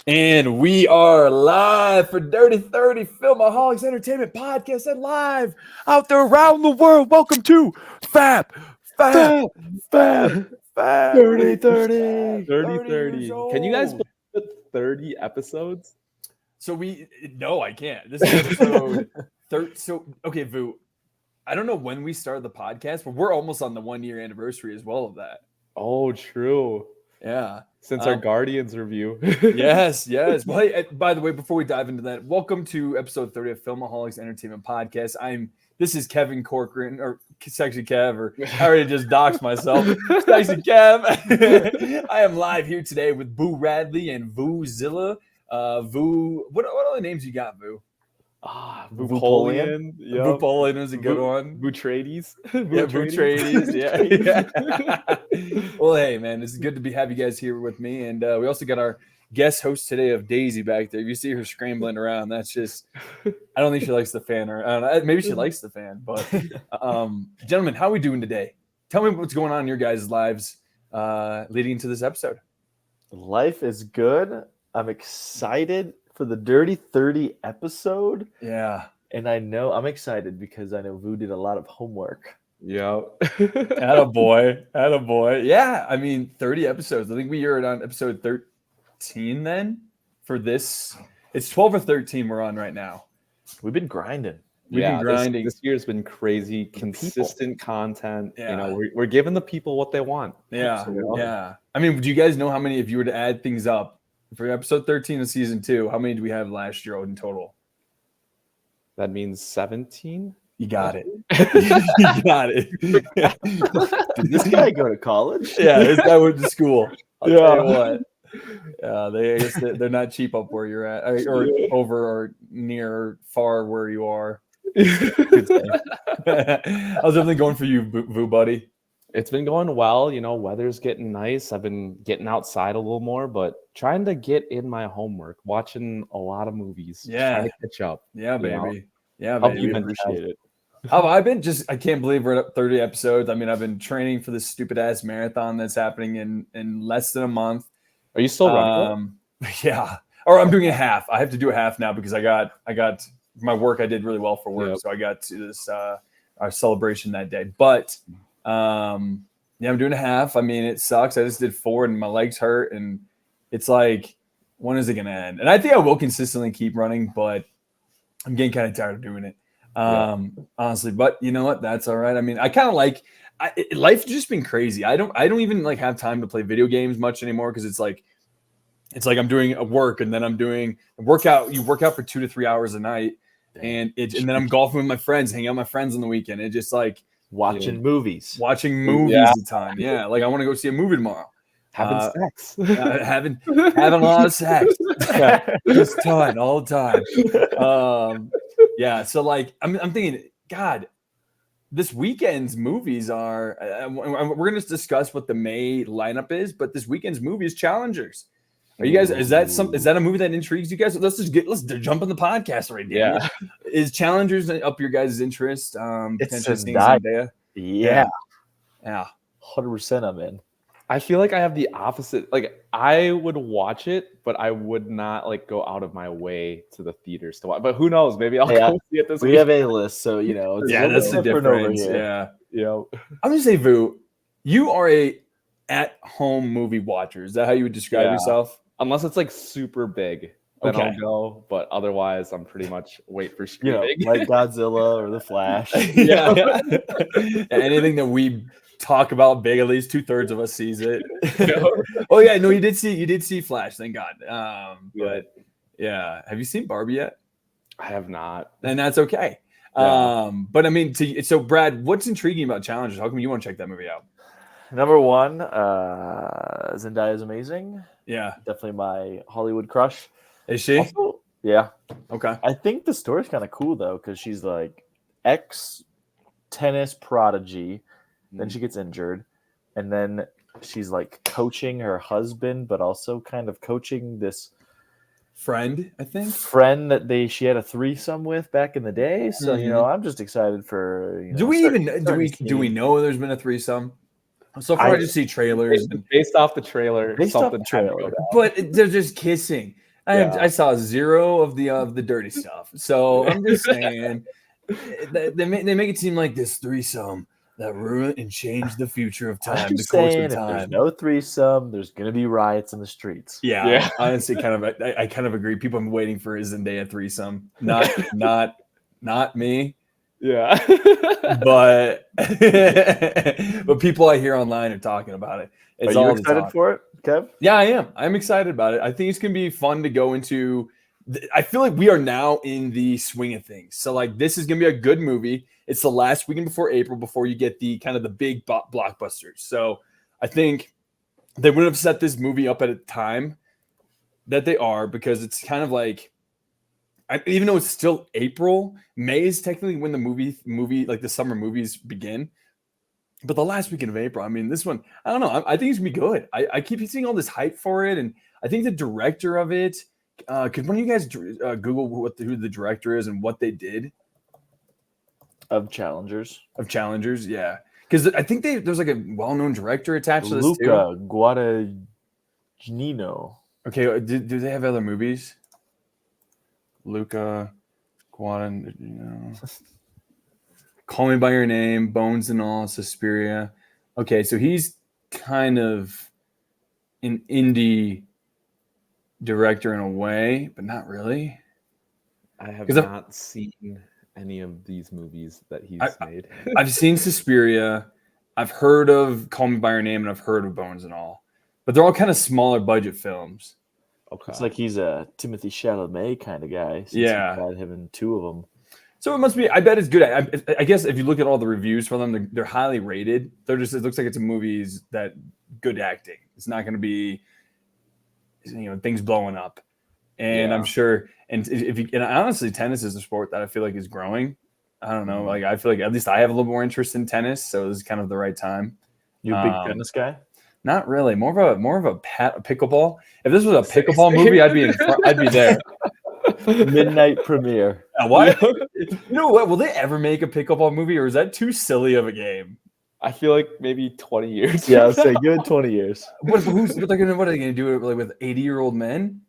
And we are live for Dirty 30 Filmaholics Entertainment Podcast and live out there around the world. Welcome to Fab 30 30. 30. Can you guys put 30 episodes? No, I can't. This is episode 30. So, okay, Vu, I don't know when we started the podcast, but we're almost on the 1 year anniversary as well of that. Oh, true. Yeah. Since our Guardians review. Yes. Well, hey, by the way, before we dive into that, welcome to episode 30 of Filmaholics Entertainment Podcast. This is Kevin Corcoran, or Sexy Kev, or I already just doxed myself. Sexy Kev. I am live here today with Boo Radley and Vu Zilla. Vu, what other names you got, Vu? Vupolian. Yep. Vupolian is a good one. Vutrades. Vutrades. Yeah. Well, hey, man, it's good to have you guys here with me. And we also got our guest host today of Daisy back there. If you see her scrambling around, that's just, I don't think she likes the fan. Or I don't know, maybe she likes the fan. But, gentlemen, how are we doing today? Tell me what's going on in your guys' lives leading into this episode. Life is good. I'm excited for the Dirty 30 episode. Yeah. And I'm excited because I know Vu did a lot of homework. Yeah. Attaboy. Yeah. I mean, 30 episodes. I think we are on episode 13 then for this. It's 12 or 13 we're on right now. We've been grinding. We've been grinding. This year's been crazy. Consistent content. Yeah. We're giving the people what they want. Yeah. So, Yeah. I mean, do you guys know how many, if you were to add things up, for episode 13 of season 2, how many do we have last year in total? That means 17? You got it. You got it. Did this guy go to college? Yeah, this guy went to school. I'll tell you what. I guess they're not cheap up where you're at, or over or near or far where you are. I was definitely going for you, Vu buddy. It's been going well. Weather's getting nice. I've been getting outside a little more, but trying to get in my homework, watching a lot of movies. Yeah. Trying to catch up. Yeah, baby. Yeah, Hope baby. you appreciate it. How have I been? I can't believe we're at 30 episodes. I mean, I've been training for this stupid ass marathon that's happening in less than a month. Are you still running? Yeah. Or I'm doing a half. I have to do a half now because I got my work. I did really well for work. Yep. So I got to this our celebration that day. But I'm doing a half. I mean, it sucks. I just did 4 and my legs hurt. And it's like, when is it going to end? And I think I will consistently keep running, but I'm getting kind of tired of doing it. Honestly, but you know what? That's all right. I mean, I kind of life's just been crazy. I don't even have time to play video games much anymore. Cause it's like I'm doing a work and then I'm doing a workout. You work out for 2 to 3 hours a night and then I'm golfing with my friends, hanging out with my friends on the weekend. It just like, watching movies a time. Yeah. Like I want to go see a movie tomorrow. Having sex. having a lot of sex. Just time all the time. Yeah. So like, I'm thinking, God, this weekend's movies are, we're going to discuss what the May lineup is, but this weekend's movie is Challengers. Are you guys, is that a movie that intrigues you guys? Let's jump on the podcast right now. Yeah. Is Challengers up your guys' interest? It's Zendaya? Yeah. 100% I'm in. I feel like I have the opposite. Like I would watch it, but I would not go out of my way to the theaters to watch. But who knows? Maybe I'll go see it this week. We have a list, so that's the difference. Yeah. I'm gonna say, Vu, you are a at-home movie watcher. Is that how you would describe yourself? Unless it's super big, then I'll go. But otherwise, I'm pretty much wait for screaming. Like Godzilla or The Flash. Anything that we talk about big, at least 2/3 of us sees it. Oh yeah, no, you did see Flash, thank God. But yeah, have you seen Barbie yet? I have not, and that's okay. But I mean, so Brad, what's intriguing about Challengers? How come you want to check that movie out? Number one, Zendaya is amazing. Yeah, definitely my Hollywood crush. Is she? Also, yeah. Okay. I think the story's kind of cool though, because she's like ex-tennis prodigy. Then she gets injured, and then she's like coaching her husband, but also kind of coaching this friend, I think. Friend that she had a threesome with back in the day. So I'm just excited for. Do we know there's been a threesome? So far, I just see trailers based off the trailer. But they're just kissing. I saw zero of the dirty stuff. So I'm just saying they make it seem like this threesome that ruined and changed the future of time, I'm the just course saying, of if there's time. no threesome, there's gonna be riots in the streets. Yeah, honestly, I kind of agree. People have been waiting for his Zendaya threesome. Not me. Yeah. But but people I hear online are talking about it. It's Are you all the excited talk. for it, Kev? Yeah, I am. I'm excited about it. I think it's gonna be fun to go into. I feel like we are now in the swing of things. So like this is gonna be a good movie. It's the last weekend before April, before you get the kind of the big blockbusters. So I think they wouldn't have set this movie up at a time that they are, because it's kind of like, even though it's still April, May is technically when the movie like the summer movies begin. But the last weekend of April, I mean, this one, I don't know. I think it's gonna be good. I keep seeing all this hype for it, and I think the director of it. Could one of you guys Google who the director is and what they did Of Challengers. of Challengers? Yeah, because I think there's like a well-known director attached to this too. Luca Guadagnino. Okay, do they have other movies? Luca Guadagnino. Call Me by Your Name, Bones and All, Suspiria. Okay, so he's kind of an indie director in a way, but not really. I have not seen any of these movies that he's made. I've seen Suspiria. I've heard of Call Me by Your Name, and I've heard of Bones and All. But they're all kind of smaller budget films. Okay. It's like he's a Timothée Chalamet kind of guy. Yeah. He had him in two of them. So it must be. I bet it's good. I guess if you look at all the reviews for them, they're highly rated. It looks like it's a movie's that good acting. It's not going to be, things blowing up. And I'm sure. And and honestly, tennis is a sport that I feel like is growing. I don't know. Like I feel like at least I have a little more interest in tennis, so this is kind of the right time. You a big tennis guy? Not really. More of a pickleball. If this was a pickleball movie, I'd be there. Midnight premiere. What? You know what? Will they ever make a pickleball movie, or is that too silly of a game? I feel like maybe 20 years. Yeah, I'll say good 20 years. What are they gonna do it like with 80-year-old men?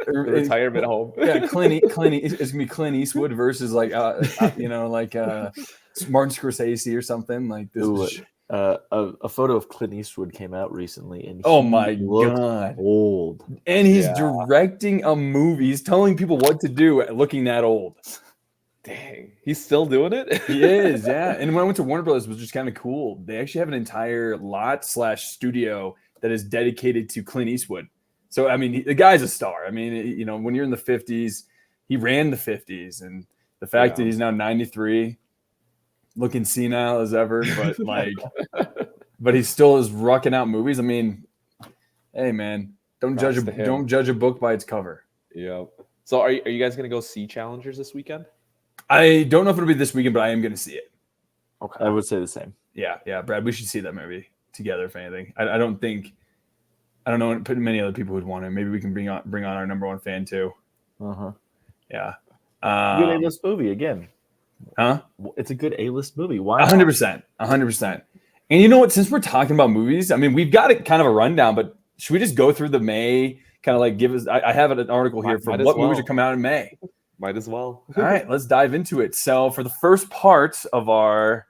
Retirement home. Yeah, it's gonna be Clint Eastwood versus like Martin Scorsese or something like this. Ooh, a photo of Clint Eastwood came out recently, and oh my god, old. And he's directing a movie. He's telling people what to do, looking that old. Dang, he's still doing it. He is, yeah. And when I went to Warner Brothers, it was just kind of cool. They actually have an entire lot/studio that is dedicated to Clint Eastwood. So I mean, the guy's a star. I mean, when you're in the 50s, he ran the 50s, and the fact that he's now 93. Looking senile as ever, but he still is rocking out movies. I mean, hey man, don't judge a book by its cover. Yeah. So are you guys gonna go see Challengers this weekend? I don't know if it'll be this weekend, but I am gonna see it. Okay, I would say the same. Yeah, Brad, we should see that movie together if anything. I don't know many other people would want to. Maybe we can bring on our number one fan too. Yeah. Good A-list movie again. Huh? It's a good A-list movie. Why? 100%. 100%. And you know what? Since we're talking about movies, I mean, we've got it kind of a rundown, but should we just go through the May? Kind of like give us. I have an article here for what movies are coming out in May. Might as well. All right, let's dive into it. So for the first part of our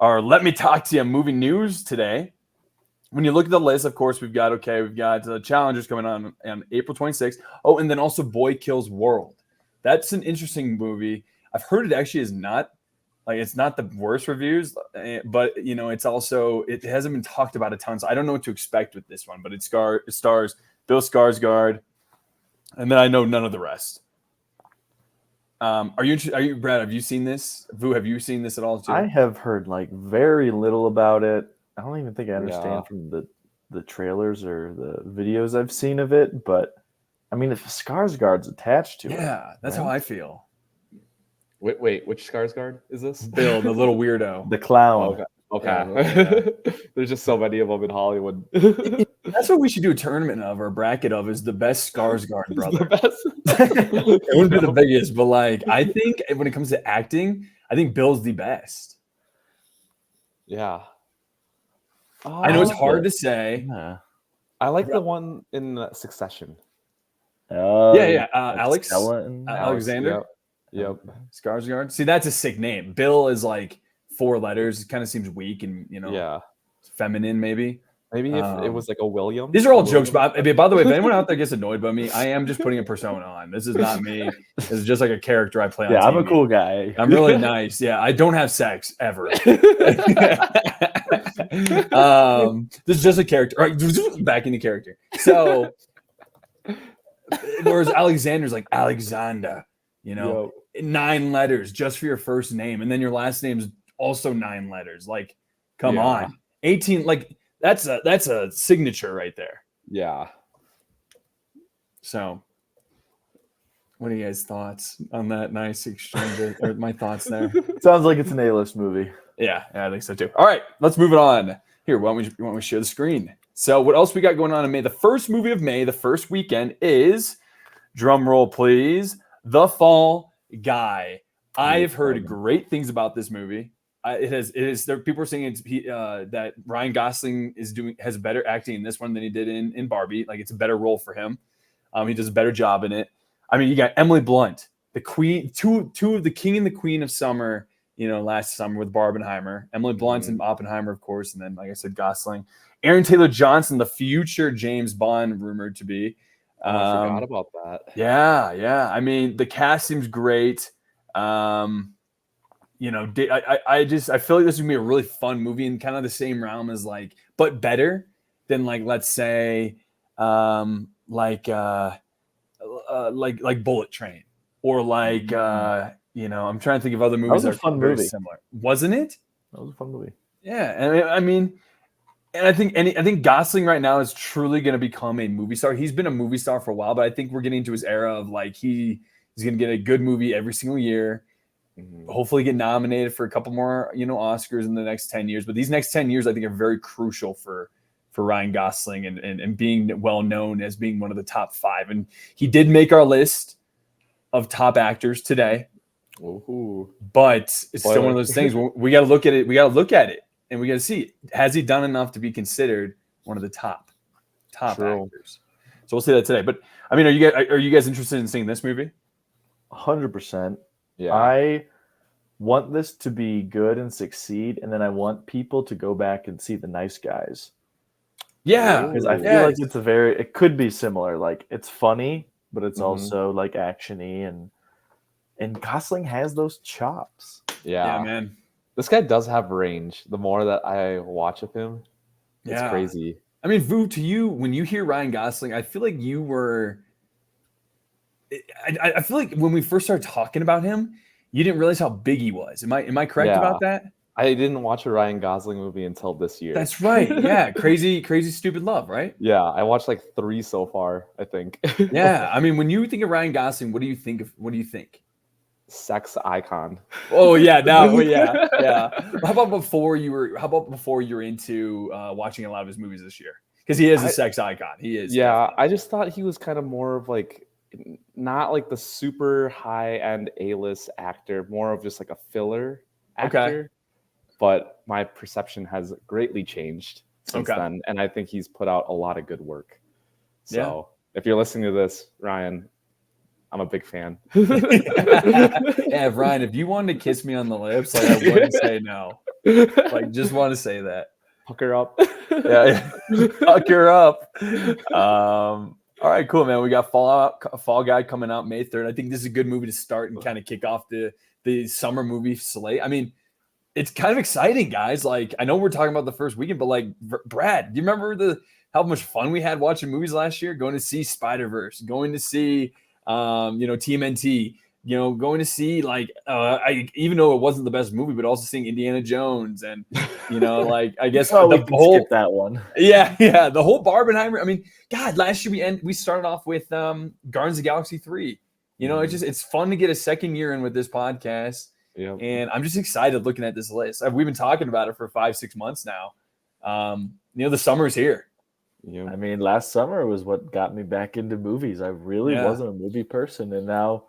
Let Me Talk to You movie news today, when you look at the list, of course, we've got Challengers coming on April 26th. Oh, and then also Boy Kills World. That's an interesting movie. I've heard it actually is not it's not the worst reviews, but it's also, it hasn't been talked about a ton, so I don't know what to expect with this one. But it stars Bill Skarsgård, and then I know none of the rest. Are you Brad? Have you seen this? Vu, have you seen this at all too? I have heard very little about it. I don't even think I understand from the trailers or the videos I've seen of it. But I mean, if Skarsgård's attached to it, that's how I feel. Wait, which Skarsgård is this? Bill, the little weirdo. The clown. Oh, okay. Yeah. There's just so many of them in Hollywood. That's what we should do a tournament of, or a bracket of, is the best Skarsgård brother. The best. It wouldn't be the biggest, but I think when it comes to acting, I think Bill's the best. Yeah. I know it's hard to say. Yeah. I like the one in Succession. Alexander. Yep. Skarsgård. See, that's a sick name. Bill is like 4 letters. It kind of seems weak and feminine maybe. Maybe if it was like a William. These are all jokes. By the way, if anyone out there gets annoyed by me, I am just putting a persona on. This is not me. This is just like a character I play on TV. I'm a cool guy. I'm really nice. Yeah, I don't have sex ever. This is just a character. All right, back into character. So, whereas Alexander's like Alexander, 9 letters just for your first name, and then your last name is also 9 letters. Like, come on, 18. Like, that's a signature right there. Yeah. So, what are you guys' thoughts on that nice exchange? Or my thoughts there? Sounds like it's an A-list movie. Yeah, I think so too. All right, let's move it on. Here, why don't we share the screen? So, what else we got going on in May? The first movie of May, the first weekend is, drum roll please, The Fall Guy. I've heard great things about this movie. It is. There, people are saying that Ryan Gosling has better acting in this one than he did in Barbie. Like, it's a better role for him. He does a better job in it. I mean, you got Emily Blunt, the queen, two of the king and the queen of summer. Last summer with Barbenheimer, Emily Blunt and Oppenheimer, of course, and then, like I said, Gosling, Aaron Taylor Johnson, the future James Bond rumored to be. I forgot about that. Yeah. I mean, the cast seems great. I feel like this is gonna be a really fun movie in kind of the same realm as but better than let's say Bullet Train or I'm trying to think of other movies that are very similar. Wasn't it? That was a fun movie. Yeah, and I think Gosling right now is truly going to become a movie star. He's been a movie star for a while, but I think we're getting into his era of he's going to get a good movie every single year. Hopefully get nominated for a couple more, Oscars in the next 10 years. But these next 10 years, I think, are very crucial for Ryan Gosling and being well known as being one of the top 5. And he did make our list of top actors today. Ooh. But it's still one of those things where we got to look at it. We got to look at it and we got to see, has he done enough to be considered one of the top actors? So we'll see that today. But I mean, are you guys interested in seeing this movie? 100%. Yeah. I want this to be good and succeed, and then I want people to go back and see The Nice Guys. Yeah, because I feel like it could be similar. Like, it's funny, but it's also actiony, and Gosling has those chops. Yeah, man. This guy does have range. The more that I watch of him, it's crazy. I mean, Vu, to you, when you hear Ryan Gosling, I feel like you were. I feel like when we first started talking about him, you didn't realize how big he was. Am I correct about that? I didn't watch a Ryan Gosling movie until this year. That's right. Yeah, crazy, stupid love, right? Yeah, I watched 3 so far, I think. Yeah, I mean, when you think of Ryan Gosling, what do you think? What do you think? Sex icon. Oh yeah, yeah. How about before you were into watching a lot of his movies this year? Because he is a sex icon. He is. Yeah, definitely. I just thought he was kind of more of not the super high end A-list actor, more of just a filler actor. Okay. But my perception has greatly changed since then, and I think he's put out a lot of good work. So if you're listening to this, Ryan, I'm a big fan. Yeah, Ryan, if you wanted to kiss me on the lips, I wouldn't say no. Just want to say that. Hook her up. Yeah. Hook her up. All right, cool, man. We got Fall Guy coming out May 3rd. I think this is a good movie to start and kind of kick off the summer movie slate. I mean, it's kind of exciting, guys. I know we're talking about the first weekend, but Brad, do you remember how much fun we had watching movies last year? Going to see Spider-Verse, going to see TMNT, going to see even though it wasn't the best movie, but also seeing Indiana Jones and I guess the whole skip that one. Yeah, the whole Barbenheimer. I mean, God, last year we started off with Guardians of the Galaxy 3. It's fun to get a second year in with this podcast. Yeah. And I'm just excited looking at this list. We've been talking about it for 5-6 months now. The summer's here. Yeah. I mean, last summer was what got me back into movies. I really wasn't a movie person, and now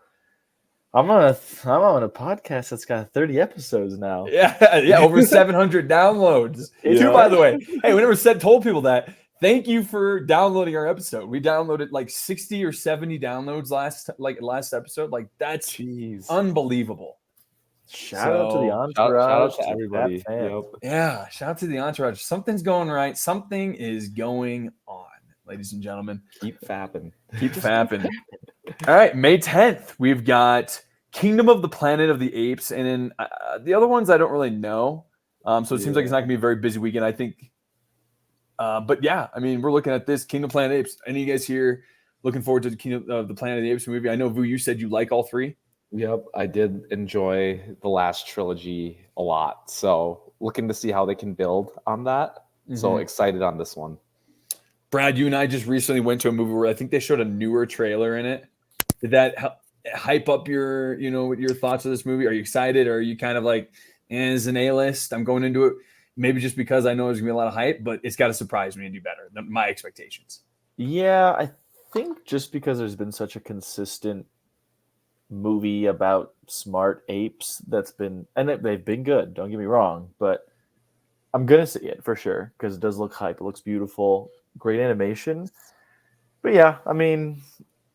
I'm on a podcast that's got 30 episodes now. Yeah, over 700 downloads. Too, by the way. Hey, we never told people that. thank you for downloading our episode. We downloaded like 60 or 70 downloads last episode. Like that's unbelievable. Shout out to the entourage. Shout out to everybody. Yep. Yeah, shout out to the entourage. Something's going right. Something is going on, ladies and gentlemen. Keep fapping. Keep fapping. All right, May 10th, we've got Kingdom of the Planet of the Apes, and then the other ones I don't really know. So it seems like it's not going to be a very busy weekend, I think. But yeah, I mean, we're looking at this Kingdom of the Planet of the Apes. Any of you guys here looking forward to the Kingdom of the Planet of the Apes movie? I know, Vu, you said you like all three. Yep, I did enjoy the last trilogy a lot. So looking to see how they can build on that. Mm-hmm. So excited on this one. Brad, you and I just recently went to a movie where I think they showed a newer trailer in it. Did that hype up your thoughts of this movie? Are you excited, or are you kind of like, as an A-list, I'm going into it maybe just because I know there's gonna be a lot of hype, but it's got to surprise me and do better than my expectations? Yeah, I think just because there's been such a consistent movie about smart apes they've been good, don't get me wrong, but I'm gonna see it for sure because it does look hype. It looks beautiful, great animation. But yeah, I mean,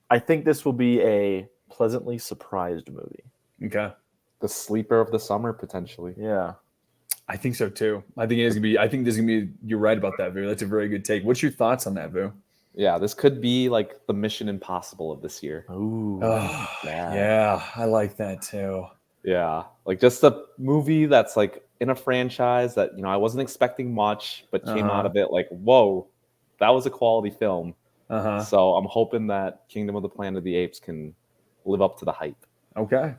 I think this will be a pleasantly surprised movie. Okay. The sleeper of the summer, potentially. Yeah. I think so too. I think this is gonna be, you're right about that, Vu. That's a very good take. What's your thoughts on that, Vu? Yeah, this could be like the Mission Impossible of this year. Ooh. Oh, yeah, I like that too. Yeah, like just a movie that's like in a franchise that, I wasn't expecting much, but came out of it like, whoa, that was a quality film. So I'm hoping that Kingdom of the Planet of the Apes can live up to the hype. Okay.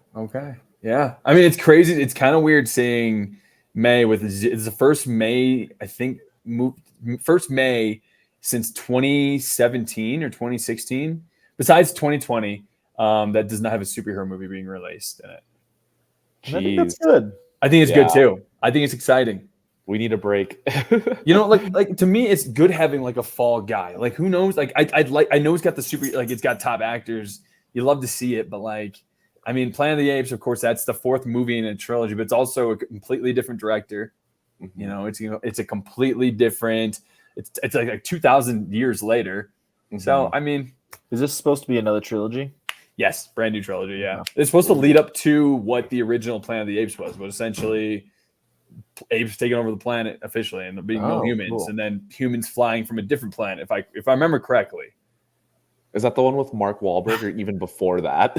Yeah. I mean, it's crazy. It's kind of weird seeing May it's the first May, I think, first May since 2017 or 2016, besides 2020, that does not have a superhero movie being released in it. I think that's good. I think it's good too. I think it's exciting. We need a break. Like to me, it's good having like a fall guy. Like who knows? Like I know it's got it's got top actors. You love to see it, but like, I mean, Planet of the Apes, of course, that's the fourth movie in a trilogy, but it's also a completely different director. Mm-hmm. It's a completely different. It's like 2,000 years later. Mm-hmm. So I mean, is this supposed to be another trilogy? Yes, brand new trilogy. Yeah, it's supposed to lead up to what the original Planet of the Apes was, but essentially, apes taking over the planet officially, and there being no humans, and then humans flying from a different planet. If I remember correctly. Is that the one with Mark Wahlberg, or even before that?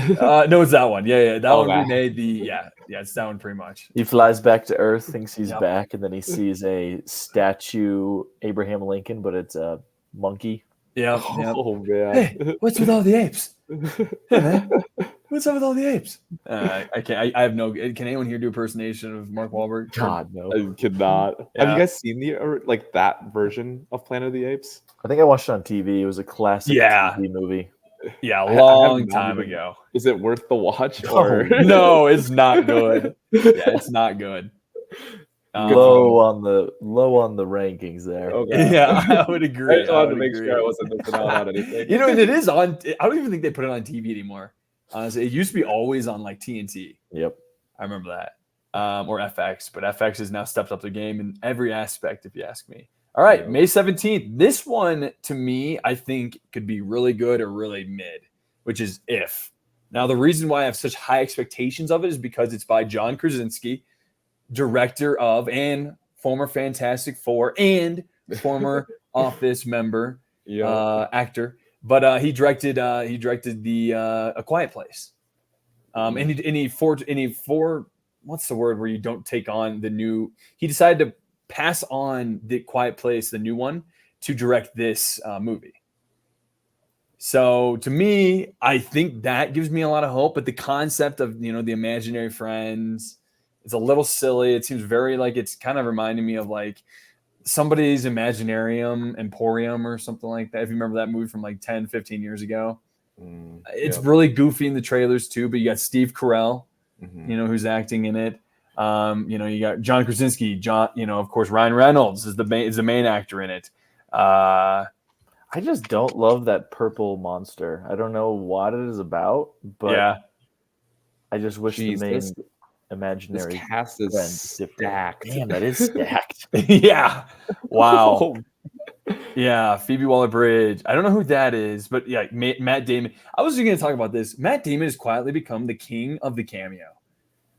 No, it's that one. Yeah, that one remade it's that one pretty much. He flies back to Earth, thinks he's back, and then he sees a statue Abraham Lincoln, but it's a monkey. Yeah. Oh man. Hey, what's with all the apes? Hey, man, what's up with all the apes? I can't. I have no. Can anyone here do a impersonation of Mark Wahlberg? God, no. I cannot. Yeah. Have you guys seen that version of Planet of the Apes? I think I watched it on TV. It was a classic TV movie. Yeah, a long time ago. Is it worth the watch? Or no, it's not good. Yeah, it's not good. Low on the rankings there. Okay. Yeah, I would agree. I wanted to make sure I wasn't missing out on anything. It is on. I don't even think they put it on TV anymore. Honestly, it used to be always on like TNT. Yep, I remember that. Or FX, but FX has now stepped up the game in every aspect, if you ask me. All right, May 17th. This one, to me, I think could be really good or really mid, which is If. Now, the reason why I have such high expectations of it is because it's by John Krasinski, director of and former Fantastic Four and former Office member, actor. But he directed the A Quiet Place. And he what's the word where you don't take on the new? He decided to pass on The Quiet Place, the new one, to direct this movie. So to me, I think that gives me a lot of hope. But the concept of the imaginary friends, it's a little silly. It seems very like it's kind of reminding me of like somebody's Imaginarium Emporium or something like that. If you remember that movie from like 10, 15 years ago. It's really goofy in the trailers too, but you got Steve Carell, who's acting in it. You got John Krasinski, of course, Ryan Reynolds is the main actor in it. I just don't love that purple monster. I don't know what it is about, but I just wish the main imaginary cast is stacked. Damn, that is stacked. Yeah. Wow. Yeah, Phoebe Waller-Bridge. I don't know who that is, but yeah, Matt Damon. I was just going to talk about this. Matt Damon has quietly become the king of the cameo.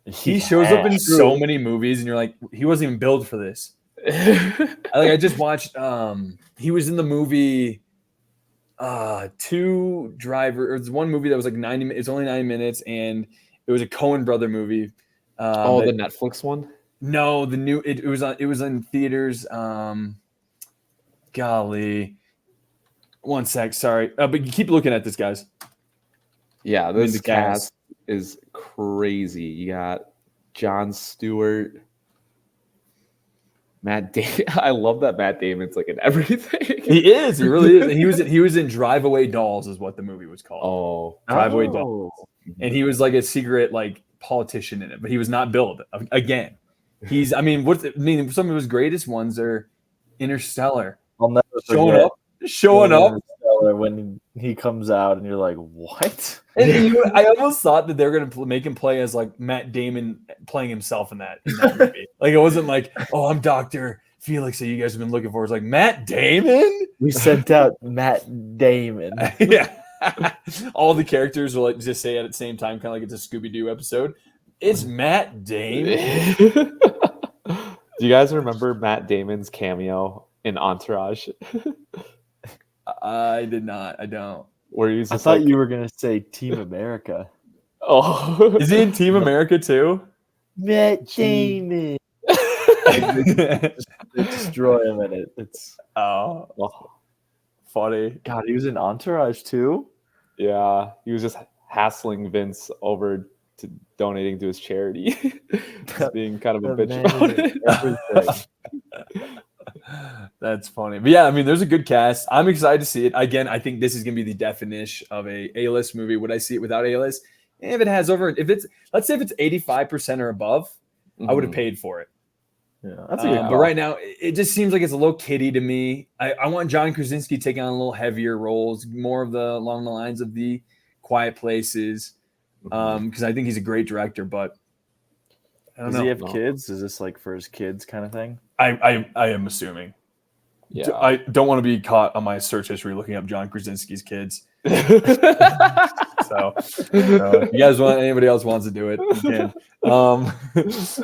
He shows up in so many movies, and you're like, he wasn't even built for this. I just watched. He was in the movie. Two Driver. There's one movie that was like 90. It's only 9 minutes, and it was a Coen brother movie. The Netflix one. No, the new. It was in theaters. Golly, one sec. Sorry, but you keep looking at this, guys. Yeah, this cast is crazy. You got Jon Stewart, Matt Damon. I love that Matt Damon's like in everything. He is. He really is. And he was in Drive Away Dolls, is what the movie was called. Drive Away Dolls. And he was like a secret like politician in it, but he was not billed. Again, he's. I mean, some of his greatest ones are Interstellar. I'll never showing up when he comes out, and you're like, what? And I almost thought that they were going to make him play as like Matt Damon playing himself in that movie. Like it wasn't like, oh, I'm Dr. Felix that you guys have been looking for. It's like Matt Damon. We sent out Matt Damon. Yeah. All the characters will like just say at the same time, kind of like it's a Scooby-Doo episode. It's Matt Damon. Do you guys remember Matt Damon's cameo in Entourage? I did not. I don't. I thought you were gonna say Team America. Oh, is he in Team America too? Matt Damon. They destroy him in it. It's funny. God, he was in Entourage too. Yeah, he was just hassling Vince over to donating to his charity. Just being kind of a bitch about it. That's funny. But yeah, I mean, there's a good cast. I'm excited to see it. Again, I think this is going to be the definition of a A-list movie. Would I see it without A-list? If it has let's say if it's 85% or above, I would have paid for it. Yeah, that's a good call. But right now, it just seems like it's a little kiddie to me. I want John Krasinski taking on a little heavier roles, more of along the lines of the Quiet Places, because I think he's a great director. But I don't know. Does he have kids? Is this like for his kids kind of thing? I am assuming. Yeah. I don't want to be caught on my search history looking up John Krasinski's kids. So if you guys anybody else wants to do it, you can. All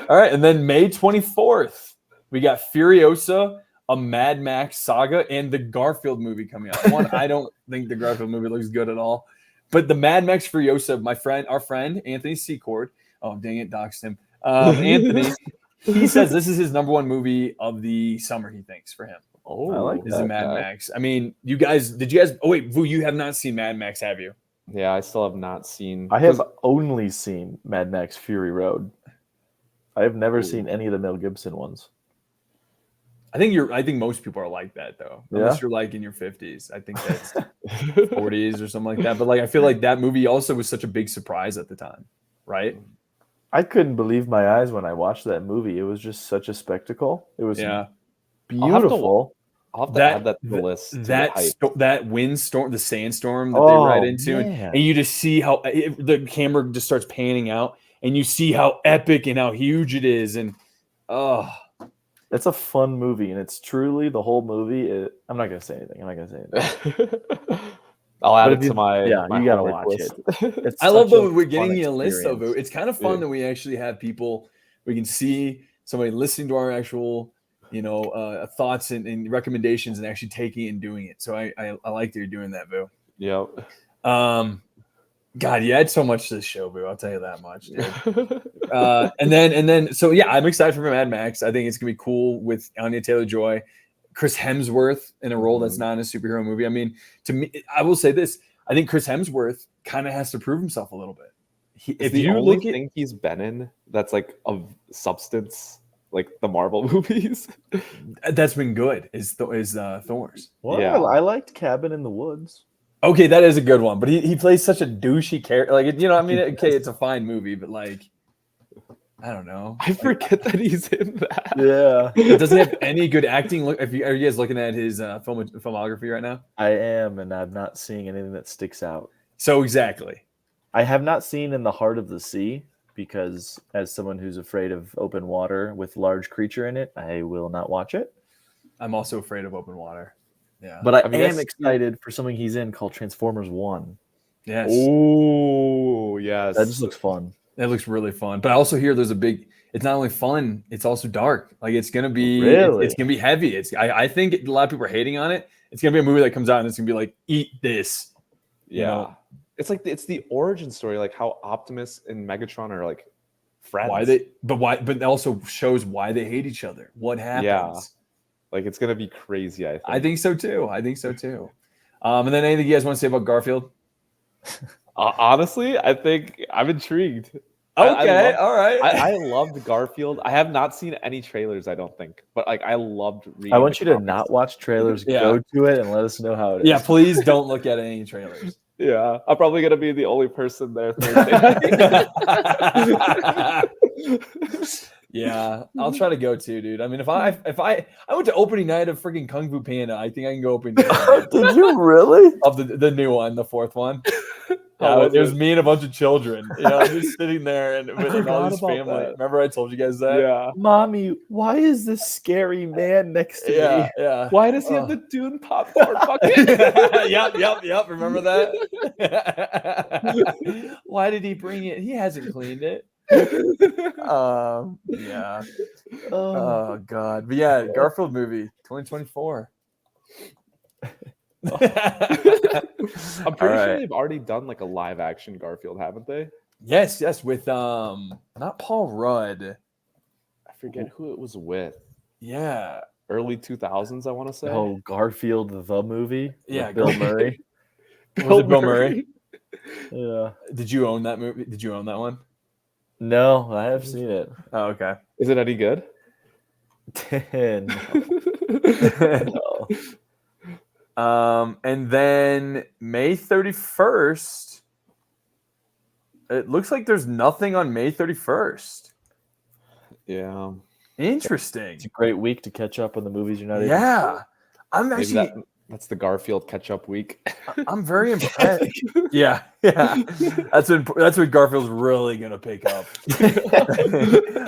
right, and then May 24th, we got Furiosa, a Mad Max saga, and the Garfield movie coming out. One, I don't think the Garfield movie looks good at all, but the Mad Max Furiosa, our friend Anthony Secord. Oh dang it, doxed him. Anthony, he says this is his number one movie of the summer. He thinks for him. Oh, I like that. Mad Max. I mean, did you guys? Oh wait, Vu, you have not seen Mad Max, have you? Yeah, I still have not seen. I have only seen Mad Max Fury Road. I have never seen any of the Mel Gibson ones. I think most people are like that though. Unless you're like in your 50s. I think that's 40s or something like that. But like I feel like that movie also was such a big surprise at the time, right? I couldn't believe my eyes when I watched that movie. It was just such a spectacle. It was beautiful. I'll have to add that to the list. That windstorm, the sandstorm that they ride into, and you just see how the camera just starts panning out, and you see how epic and how huge it is, and it's a fun movie, and it's truly the whole movie. I'm not gonna say anything. I'll add it to my. Yeah, my you gotta watch list. it. I love that we're getting you a list of it. It's kind of fun that we actually have people. We can see somebody listening to our actual. Thoughts and recommendations and actually taking it and doing it. So I like that you're doing that, Boo. Yep. God, you add so much to this show, Boo. I'll tell you that much, dude. and then, so yeah, I'm excited for Mad Max. I think it's gonna be cool with Anya Taylor-Joy, Chris Hemsworth in a role that's not in a superhero movie. I mean, to me, I will say this: I think Chris Hemsworth kind of has to prove himself a little bit. If you look at thing he's been in, that's like of substance. Like the Marvel movies, that's been good. Is Thor's? Well, yeah, I liked Cabin in the Woods. Okay, that is a good one, but he plays such a douchey character. Like I mean, okay, it's a fine movie, but like, I don't know. I forget that he's in that. Yeah, it doesn't have any good acting. Look, are you guys looking at his filmography right now? I am, and I'm not seeing anything that sticks out. So exactly, I have not seen In the Heart of the Sea. Because as someone who's afraid of open water with large creature in it, I will not watch it. I'm also afraid of open water. Yeah. But I Have you guys am seen- excited for something he's in called Transformers 1. Yes. Oh, yes. That just looks fun. It looks really fun. But I also hear there's a big. It's not only fun, it's also dark. Like it's gonna be. Really? It's gonna be heavy. I think a lot of people are hating on it. It's gonna be a movie that comes out and it's gonna be like, eat this. Yeah. You know? It's like it's the origin story, like how Optimus and Megatron are like friends. But it also shows why they hate each other. What happens? Yeah. Like it's gonna be crazy, I think so too. And then anything you guys want to say about Garfield? Honestly, I think I'm intrigued. Okay, all right. I loved Garfield. I have not seen any trailers, I don't think, but like I loved reading. I want you to comics. not watch trailers. Yeah. Go to it and let us know how it is. Yeah, please don't look at any trailers. Yeah, I'm probably gonna be the only person there Thursday. Yeah, I'll try to go too, dude. I mean, if I went to opening night of freaking Kung Fu Panda, I think I can go opening night Did you really? of the new one, the fourth one. How was it was it? me and a bunch of children. You know, just sitting there and with all forgot his about family. that. Remember, I told you guys that. Yeah. Mommy, why is this scary man next to Yeah, me? yeah. Why does he have the Dune popcorn bucket? Yep. Remember that? Why did he bring it? He hasn't cleaned it. Yeah. Oh God. But yeah, Garfield movie 2024. I'm pretty sure right. they've already done like a live action Garfield, haven't they? Yes, with not Paul Rudd. I forget who it was with. Yeah. Early 2000s, I want to say. Oh, Garfield the movie. Yeah, with Bill Murray. Was it Bill Murray? Yeah. Did you own that movie? Did you own that one? No, I have seen it. Oh, okay. Is it any good? 10. No. And then May 31st. It looks like there's nothing on May 31st. Yeah. Interesting. It's a great week to catch up on the movies you're not able to Yeah. I'm Maybe actually that's the Garfield catch-up week. I'm very impressed. Yeah. That's when Garfield's really gonna pick up.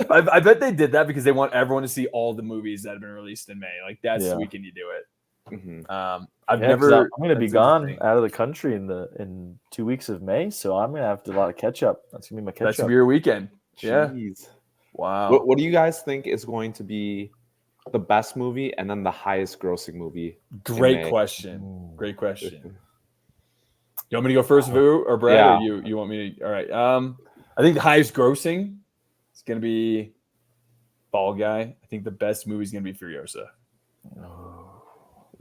I bet they did that because they want everyone to see all the movies that have been released in May. Like that's the weekend you do it. Mhm. I've Yeah, 'cause never. I'm going to be that's gone interesting. out of the country in 2 weeks of May, so I'm going to have to do a lot of catch up. That's going to be my catch That's up. gonna be your weekend. Yeah. Jeez. Wow. What do you guys think is going to be the best movie and then the highest grossing movie? Great May? question. Great question. You want me to go first, Vu or Brad, Yeah. or you want me to? All right. I think the highest grossing is gonna be Fall Guy. I think the best movie is gonna be Furiosa.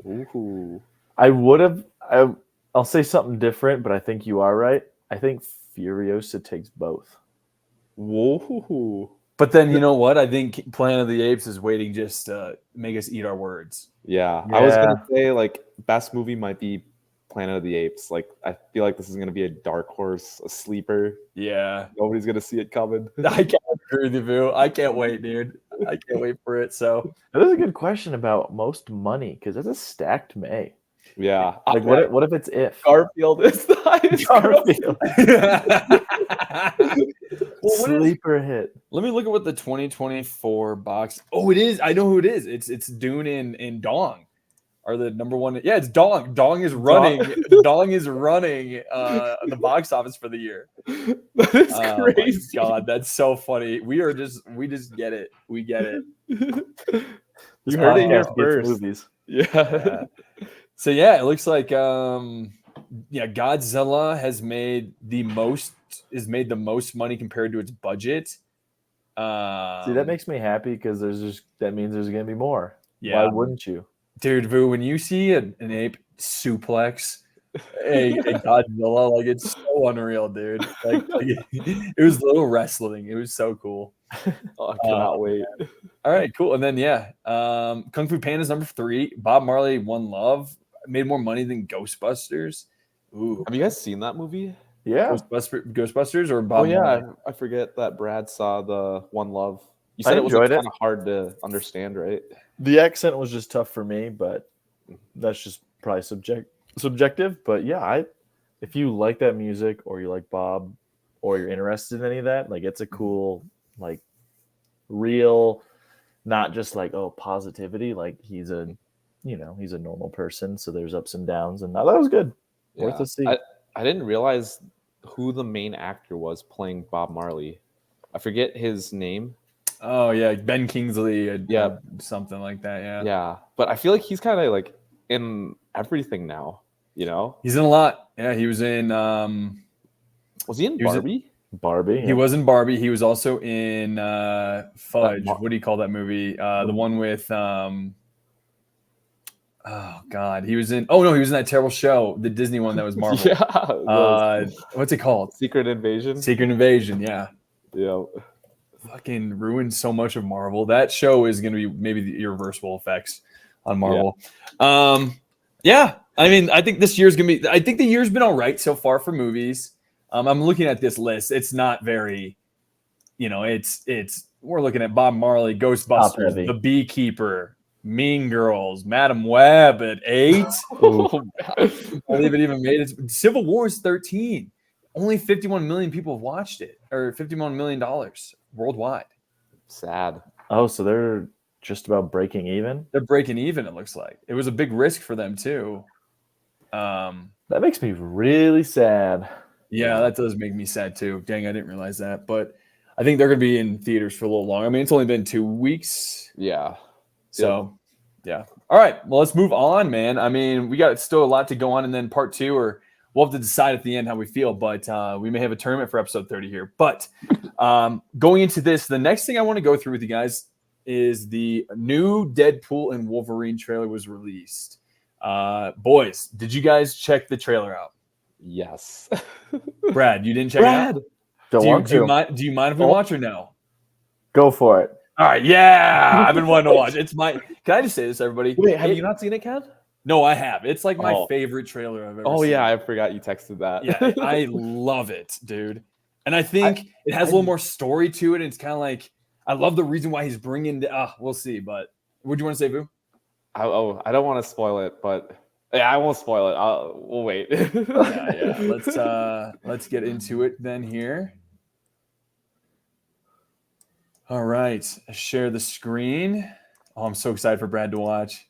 Ooh. I'll say something different, but I think you are right. I think Furiosa takes both. Whoa. But then you know what? I think Planet of the Apes is waiting just to make us eat our words. Yeah. I was Yeah. gonna say like best movie might be Planet of the Apes. Like I feel like this is gonna be a dark horse, a sleeper. Yeah. Nobody's gonna see it coming. I can't agree with you, Vu. I can't wait, dude. I can't wait for it. So That is a good question about most money because that's a stacked May. Yeah. Like, what if it's if? Garfield is the highest Garfield. Well, Sleeper hit. let me look at what the 2024 box. Oh, it is. I know who it is. It's Dune and Dong are the number one. Yeah, it's Dong. Dong is running. Dong is running the box office for the year. That is Oh crazy. my God, that's so funny. We just get it. We get it. This You heard it here podcast gets first. Movies. Yeah. So yeah, it looks like Godzilla has made the most money compared to its budget. See, that makes me happy because that means there's going to be more. Yeah. Why wouldn't you? Dude, Vu, when you see an ape suplex a Godzilla, like it's so unreal, dude. Like it was little wrestling. It was so cool. Oh, I cannot wait. All right, cool. And then Kung Fu Panda's number 3. Bob Marley, One Love, made more money than Ghostbusters. Ooh, Have you guys seen that movie? Yeah. Ghostbusters or Bob? Oh yeah, Marley? I forget that Brad saw the One Love. You I said it was enjoyed it. kind of hard to understand, right? The accent was just tough for me, but that's just probably subjective. But yeah, if you like that music or you like Bob or you're interested in any of that, like it's a cool, real, not just positivity. Like he's a he's a normal person, so there's ups and downs, and that was good. Worth a see. I didn't realize who the main actor was playing Bob Marley. I forget his name. Oh yeah, Ben Kingsley. Something like that. Yeah. Yeah, but I feel like he's kind of like in everything now. He's in a lot. Yeah, he was in. Was he in Barbie? Barbie. He was in Barbie. He was also in Fudge. What do you call that movie? The one with. Oh God, he was in. Oh no, he was in that terrible show, the Disney one that was Marvel. Yeah. What's it called? Secret Invasion. Secret Invasion. Yeah. Yeah. Fucking ruined so much of Marvel. That show is going to be maybe the irreversible effects on Marvel. Yeah. I mean, I think this year's going to be. I think the year's been all right so far for movies. I'm looking at this list. It's not very. It's. We're looking at Bob Marley, Ghostbusters, The Beekeeper, Mean Girls, Madam Web at 8. I believe it even made it. Civil War is 13. Only 51 million people have watched it, or $51 million worldwide. Sad. Oh, so they're just about breaking even? They're breaking even, it looks like. It was a big risk for them, too. That makes me really sad. Yeah, that does make me sad, too. Dang, I didn't realize that. But I think they're going to be in theaters for a little longer. I mean, it's only been 2 weeks. Yeah. So, yeah. All right. Well, let's move on, man. I mean, we got still a lot to go on. And then part 2, or we'll have to decide at the end how we feel. But we may have a tournament for episode 30 here. But going into this, the next thing I want to go through with you guys is the new Deadpool and Wolverine trailer was released. Boys, did you guys check the trailer out? Yes. Brad, you didn't check it out? Do you mind if we watch or no? Go for it. All right, yeah. I've been wanting to watch. Can I just say this, everybody? Wait, have you not seen it, Ken? No, I have. It's like my favorite trailer I've ever seen. Oh, yeah, I forgot you texted that. Yeah, I love it, dude. And I think it has a little more story to it. And it's kind of like, I love the reason why he's bringing, we'll see. But what do you want to say, Vu? I don't want to spoil it, but yeah, I won't spoil it. We'll wait. Yeah. Let's get into it then here. All right, share the screen. Oh, I'm so excited for Brad to watch.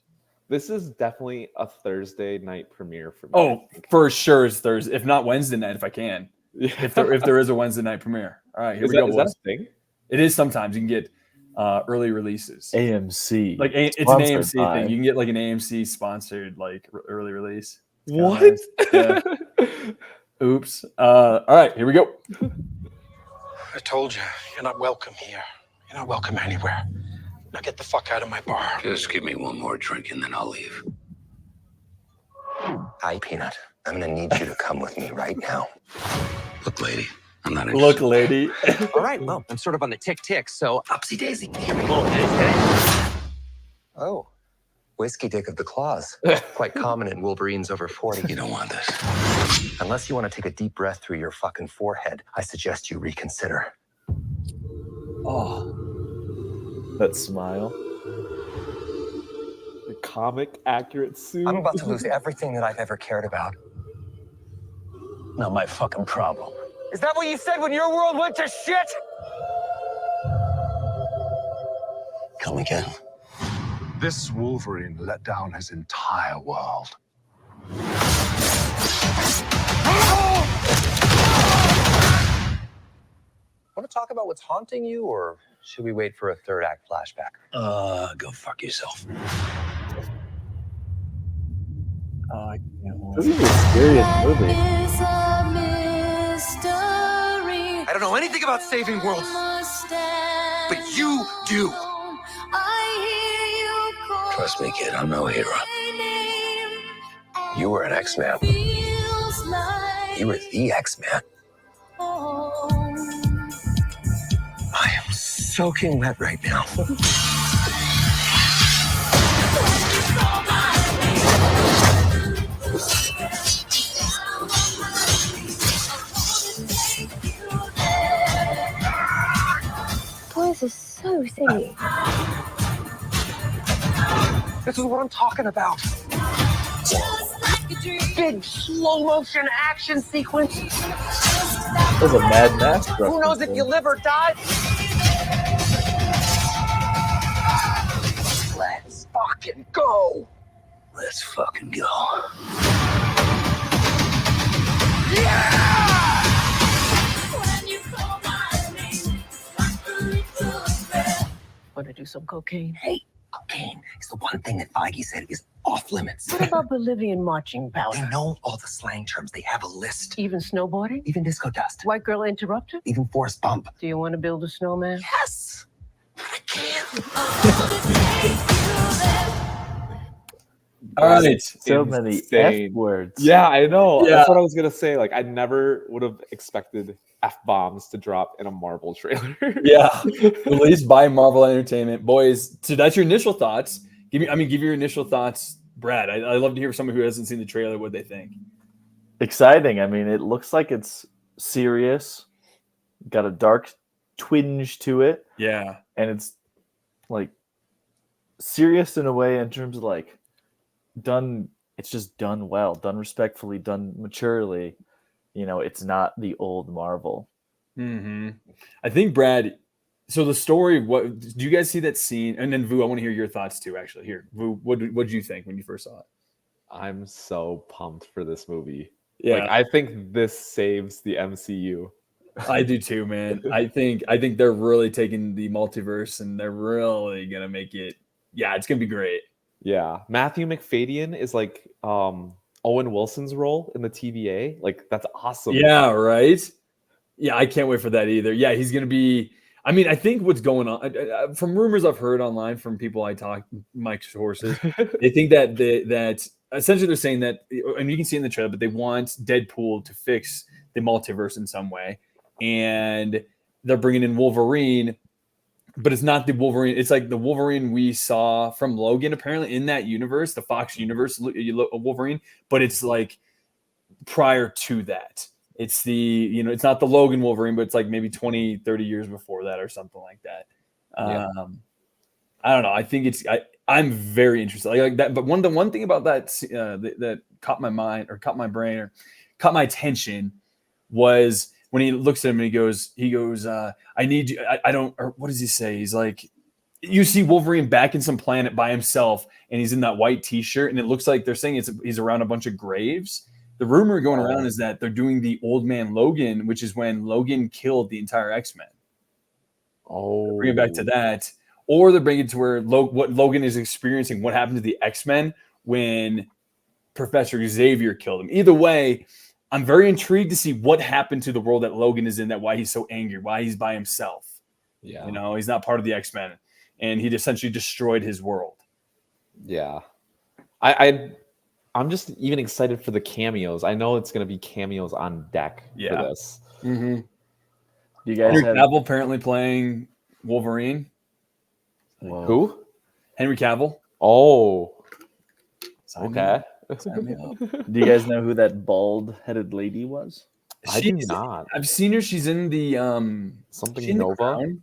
This is definitely a Thursday night premiere for me. Oh, for sure it's Thursday. If not Wednesday night, if I can. Yeah. If there is a Wednesday night premiere. All right, here we go. Is that a thing? It is sometimes. You can get early releases. AMC. Like it's an AMC thing. You can get like an AMC sponsored like early release. What? Nice. Yeah. Oops. All right, here we go. I told you, you're not welcome here. You're not welcome anywhere. Now get the fuck out of my bar. Just give me one more drink and then I'll leave. Hi, Peanut. I'm gonna need you to come with me right now. Look, lady, I'm not interested. Look, lady. All right, well, I'm sort of on the tick, so upsy daisy. Oh, whiskey dick of the claws. Quite common in Wolverines over 40. You don't want this. Unless you want to take a deep breath through your fucking forehead, I suggest you reconsider. Oh, that smile. The comic accurate suit. I'm about to lose everything that I've ever cared about. Not my fucking problem. Is that what you said when your world went to shit? Come again. This Wolverine let down his entire world. Want to talk about what's haunting you, or should we wait for a third act flashback? Go fuck yourself. I can't wait. This is the scariest movie. I don't know anything about saving worlds, but you do. Trust me, kid, I'm no hero. You were an X-Man. You were the X-Man. I am soaking wet right now. Toys are so silly. This is what I'm talking about. Big slow motion action sequence. That was a Mad Max. Who knows if you live or die? Let's fucking go. Let's fucking go. Want to do some cocaine? Hey, cocaine is the one thing that Feige said is off limits. What about Bolivian marching They powder? know all the slang terms. They have a list. Even snowboarding? Even disco dust. White girl interrupted? Even Forrest Bump. Do you want to build a snowman? Yes! I can't. All right. So many Insane. F words. Yeah, I know. Yeah. That's what I was gonna say. Like, I never would have expected F bombs to drop in a Marvel trailer. Yeah, released by Marvel Entertainment, boys. So that's your initial thoughts. Give your initial thoughts, Brad. I love to hear from someone who hasn't seen the trailer what they think. Exciting. I mean, it looks like it's serious. Got a dark twinge to it. Yeah, And it's like serious in a way in terms of like done. It's just done well, done respectfully, done maturely. You know, it's not the old Marvel. mm-hmm. I think Brad. So the story. What do you guys see that scene? And then Vu, I want to hear your thoughts too. Actually, here, Vu, what did you think when you first saw it? I'm so pumped for this movie. Yeah, Like, I think this saves the MCU. I do too, man. I think they're really taking the multiverse and they're really gonna make it. Yeah, it's gonna be great. Yeah. Matthew McFadyen is like Owen Wilson's role in the TVA. Like, that's awesome. Yeah, right. Yeah, I can't wait for that either. Yeah, he's gonna be. I mean, I think what's going on from rumors I've heard online from people I talk, my sources, they think that that essentially they're saying that, and you can see in the trailer, but they want Deadpool to fix the multiverse in some way, and they're bringing in Wolverine, but it's not the Wolverine. It's like the Wolverine we saw from Logan, apparently in that universe, the Fox universe Wolverine, but it's like prior to that. It's it's not the Logan Wolverine, but it's like maybe 20, 30 years before that or something like that. Yeah. I don't know. I think I'm very interested like that. But the one thing about that that caught my mind or caught my brain or caught my attention was when he looks at him and he goes, I need you. I don't, or what does he say? He's like, you see Wolverine back in some planet by himself and he's in that white t-shirt and it looks like they're saying he's around a bunch of graves. The rumor going around is that they're doing the Old Man Logan, which is when Logan killed the entire X-Men. Oh, Bring it back to that. Or they're bringing it to where what Logan is experiencing, what happened to the X-Men when Professor Xavier killed him. Either way, I'm very intrigued to see what happened to the world that Logan is in, that why he's so angry, why he's by himself. Yeah. He's not part of the X-Men. And he essentially destroyed his world. Yeah. I'm just even excited for the cameos. I know it's going to be cameos on deck for this. Mm-hmm. You guys Henry have Cavill apparently playing Wolverine. Whoa. Who? Henry Cavill. Oh, Sign me okay. up. Sign me up. Do you guys know who that bald-headed lady was? I do not. I've seen her. She's in the Something she in The Nova? Crown?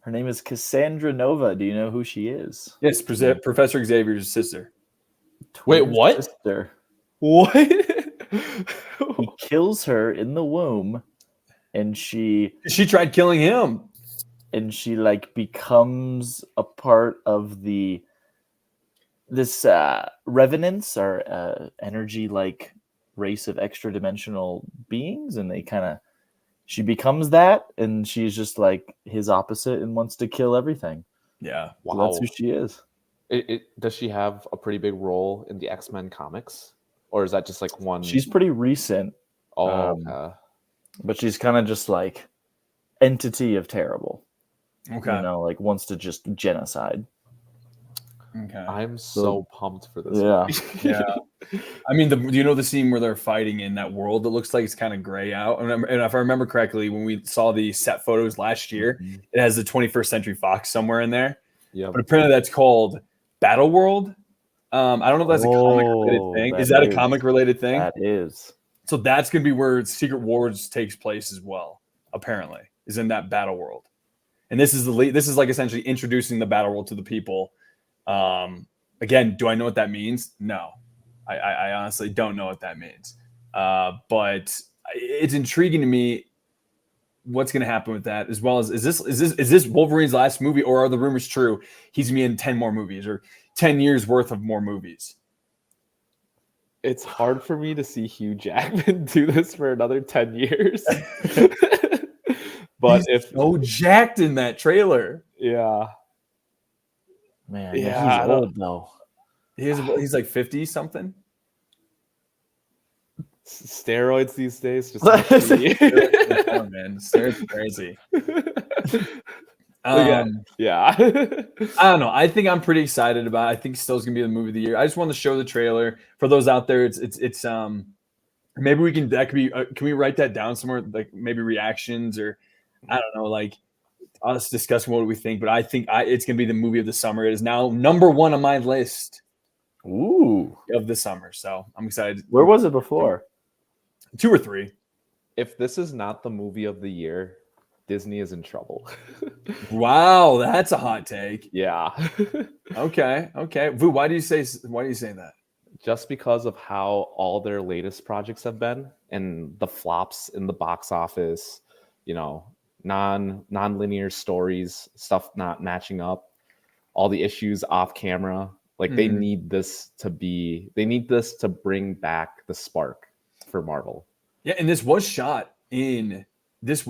Her name is Cassandra Nova. Do you know who she is? Yes, Professor Xavier's sister. Wait, Twin what? Sister. What? He kills her in the womb, and she tried killing him. like becomes a part of this revenants or energy like race of extra dimensional beings, and she becomes that, and she's just like his opposite and wants to kill everything. Yeah. So that's who she is. Does she have a pretty big role in the X-Men comics, or is that just like one? She's pretty recent. Okay. But she's kind of just like entity of terrible. Okay. Like wants to just genocide. Okay. I'm so pumped for this. Yeah. Yeah. I mean, do you know the scene where they're fighting in that world? It looks like it's kind of gray out. And if I remember correctly, when we saw the set photos last year, it has the 21st Century Fox somewhere in there. Yeah. But apparently that's called Battle World. I don't know if that's a comic related thing. Is that a comic related thing? That is. So that's going to be where Secret Wars takes place as well, apparently, is in that Battle World. And this is like essentially introducing the Battle World to the people. Again, do I know what that means? No. I honestly don't know what that means. But it's intriguing to me what's going to happen with that, as well as is this Wolverine's last movie, or are the rumors true? He's going to be in 10 more movies or 10 years worth of more movies. It's hard for me to see Hugh Jackman do this for another 10 years. But He's so jacked in that trailer. Yeah. Man, Yeah, he's old though. He's like 50 something. Steroids these days. Just Oh, man, steroids are crazy. Yeah. I don't know. I think I'm pretty excited about it. I think Still's gonna be the movie of the year. I just want to show the trailer for those out there. It's maybe we can can we write that down somewhere, like maybe reactions, or I don't know, like us discussing what we think. But I think it's gonna be the movie of the summer. It is now number 1 on my list. Ooh, of the summer. So I'm excited. Where was it before? 2 or 3. If this is not the movie of the year, Disney is in trouble. Wow, that's a hot take. Yeah. Okay. Vu, why do you say that? Just because of how all their latest projects have been and the flops in the box office, non-linear stories, stuff not matching up, all the issues off camera. Like they need this to bring back the spark for Marvel. Yeah, and this was shot in during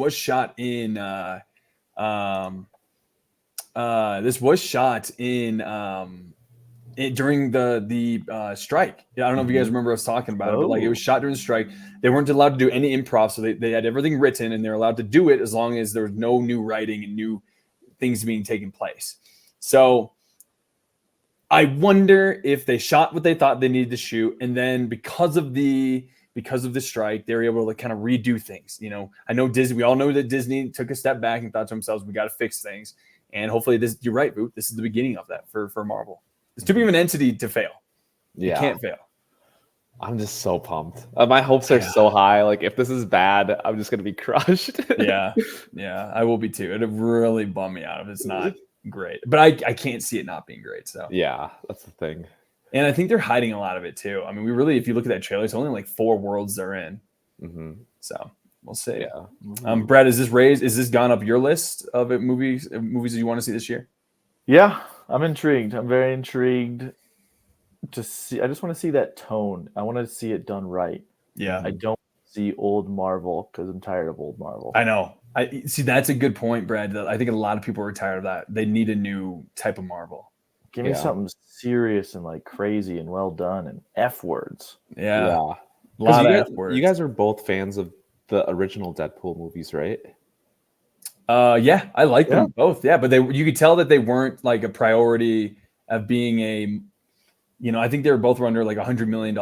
the strike. Yeah, I don't know if you guys remember us talking about it, but like it was shot during the strike. They weren't allowed to do any improv, so they had everything written, and they're allowed to do it as long as there was no new writing and new things being taken place. So I wonder if they shot what they thought they needed to shoot, and then because of the strike, they were able to kind of redo things. I know Disney. We all know that Disney took a step back and thought to themselves, "We got to fix things." And hopefully, you're right, Boot. This is the beginning of that for Marvel. It's too big of an entity to fail. Yeah. It can't fail. I'm just so pumped. My hopes are so high. Like if this is bad, I'm just gonna be crushed. Yeah, I will be too. It'd really bum me out if it's not great. But I can't see it not being great. So yeah, that's the thing. And I think they're hiding a lot of it too. I mean, if you look at that trailer, it's only like 4 worlds they're in. Mm-hmm. So we'll see. Yeah. Brad, is this gone up your list of movies that you want to see this year? Yeah, I'm intrigued. I'm very intrigued to see. I just want to see that tone. I want to see it done right. Yeah. I don't see old Marvel because I'm tired of old Marvel. I know. I see. That's a good point, Brad. I think a lot of people are tired of that. They need a new type of Marvel. Give me something serious and like crazy and well done and F words. Yeah. A lot of F words. You guys are both fans of the original Deadpool movies, right? Yeah, I like them both. Yeah, but you could tell that they weren't like a priority of being I think they were both under like $100 million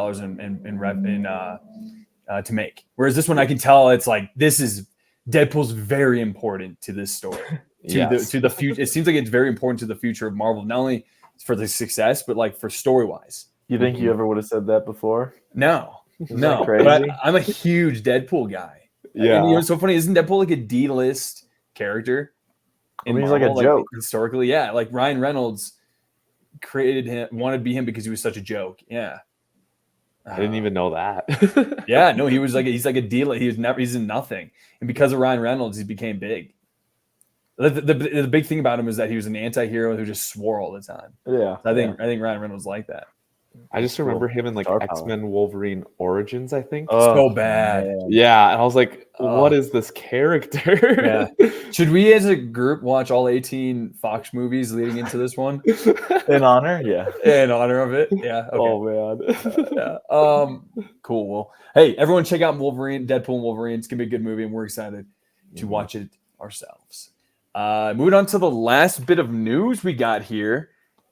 to make. Whereas this one, I can tell it's like Deadpool's very important to this story, to the future. It seems like it's very important to the future of Marvel, not only for the success, but like for story wise. You think you ever would have said that before? No. Crazy? But I'm a huge Deadpool guy. Yeah, and, it's so funny. Isn't Deadpool like a D-list character? I mean, he's like a joke historically. Yeah, like Ryan Reynolds wanted to be him because he was such a joke. Yeah. I didn't even know that. Yeah, no, he's like a deal. He's in nothing, and because of Ryan Reynolds, he became big. The big thing about him is that he was an anti-hero who just swore all the time. Yeah, I think Ryan Reynolds like that. I just remember him in like X-Men Wolverine Origins, I think. So bad. Man. Yeah, and I was like, what is this character? Yeah. Should we as a group watch all 18 Fox movies leading into this one? In honor? Yeah. In honor of it? Yeah. Okay. Oh, man. Yeah. Cool. Well, hey, everyone check out Deadpool and Wolverine. It's going to be a good movie, and we're excited to watch it ourselves. Moving on to the last bit of news we got here.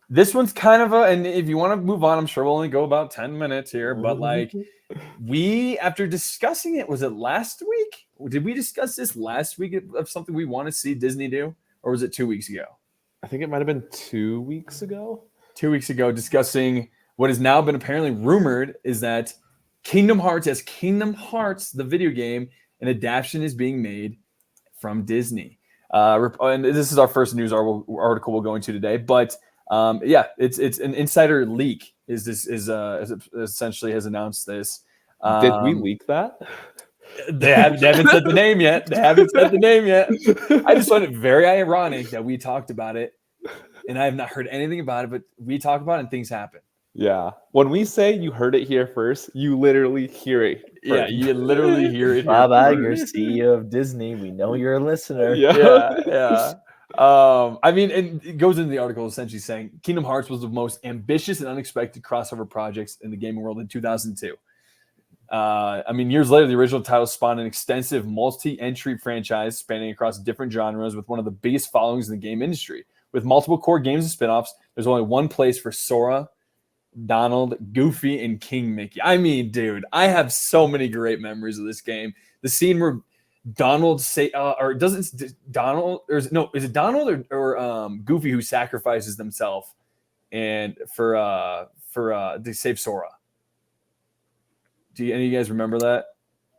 This one's kind of and if you want to move on, I'm sure we'll only go about 10 minutes here, but like after discussing it, was it last week? Did we discuss this last week of something we want to see Disney do? Or was it 2 weeks ago? I think it might've been 2 weeks ago. 2 weeks ago, discussing what has now been apparently rumored is that Kingdom Hearts, the video game, an adaptation is being made from Disney. And this is our first news article we'll go into today, but it's an insider leak. Essentially has announced this. Did we leak that? They haven't said the name yet. I just find it very ironic that we talked about it and I have not heard anything about it, but we talk about it and things happen. Yeah. When we say you heard it here first, you literally hear it. Yeah, first. you literally hear it. Bob Iger, CEO of Disney. We know you're a listener. Yeah. I mean, and it goes into the article essentially saying Kingdom Hearts was the most ambitious and unexpected crossover projects in the gaming world in 2002. I mean, years later, the original title spawned an extensive multi-entry franchise spanning across different genres with one of the biggest followings in the game industry. With multiple core games and spin-offs, there's only one place for Sora, Donald, Goofy, and King Mickey. I mean, dude, I have so many great memories of this game. The scene where Donald is it Donald or Goofy who sacrifices themselves and to save Sora? Do any of you guys remember that?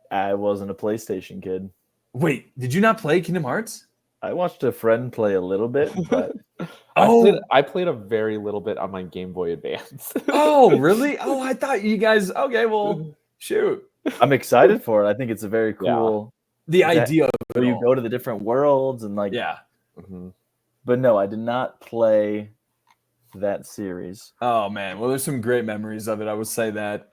I wasn't a PlayStation kid. Wait, did you not play Kingdom Hearts? I watched a friend play a little bit, but I played a very little bit on my Game Boy Advance. Oh, really? Oh, I thought you guys. Okay, well, shoot. I'm excited for it. I think it's a very cool. The idea of it where you all. go to the different worlds and like. Yeah. But no, I did not play that series. Oh man, well, there's some great memories of it. I would say that.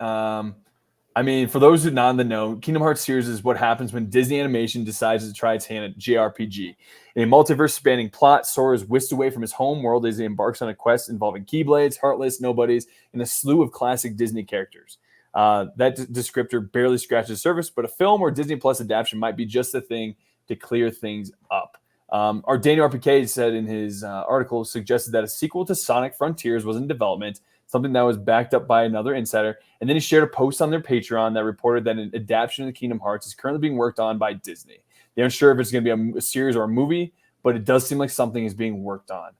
I mean, for those who are not in the know, Kingdom Hearts series is what happens when Disney Animation decides to try its hand at JRPG. In a multiverse-spanning plot, Sora is whisked away from his home world as he embarks on a quest involving Keyblades, Heartless, Nobodies, and a slew of classic Disney characters. That descriptor barely scratches the surface, but a film or Disney Plus adaptation might be just the thing to clear things up. Our Daniel RPK said in his article, suggested that a sequel to Sonic Frontiers was in development, something that was backed up by another insider. And then he shared a post on their Patreon that reported that an adaptation of the Kingdom Hearts is currently being worked on by Disney. They aren't sure if it's going to be a series or a movie, but it does seem like something is being worked on.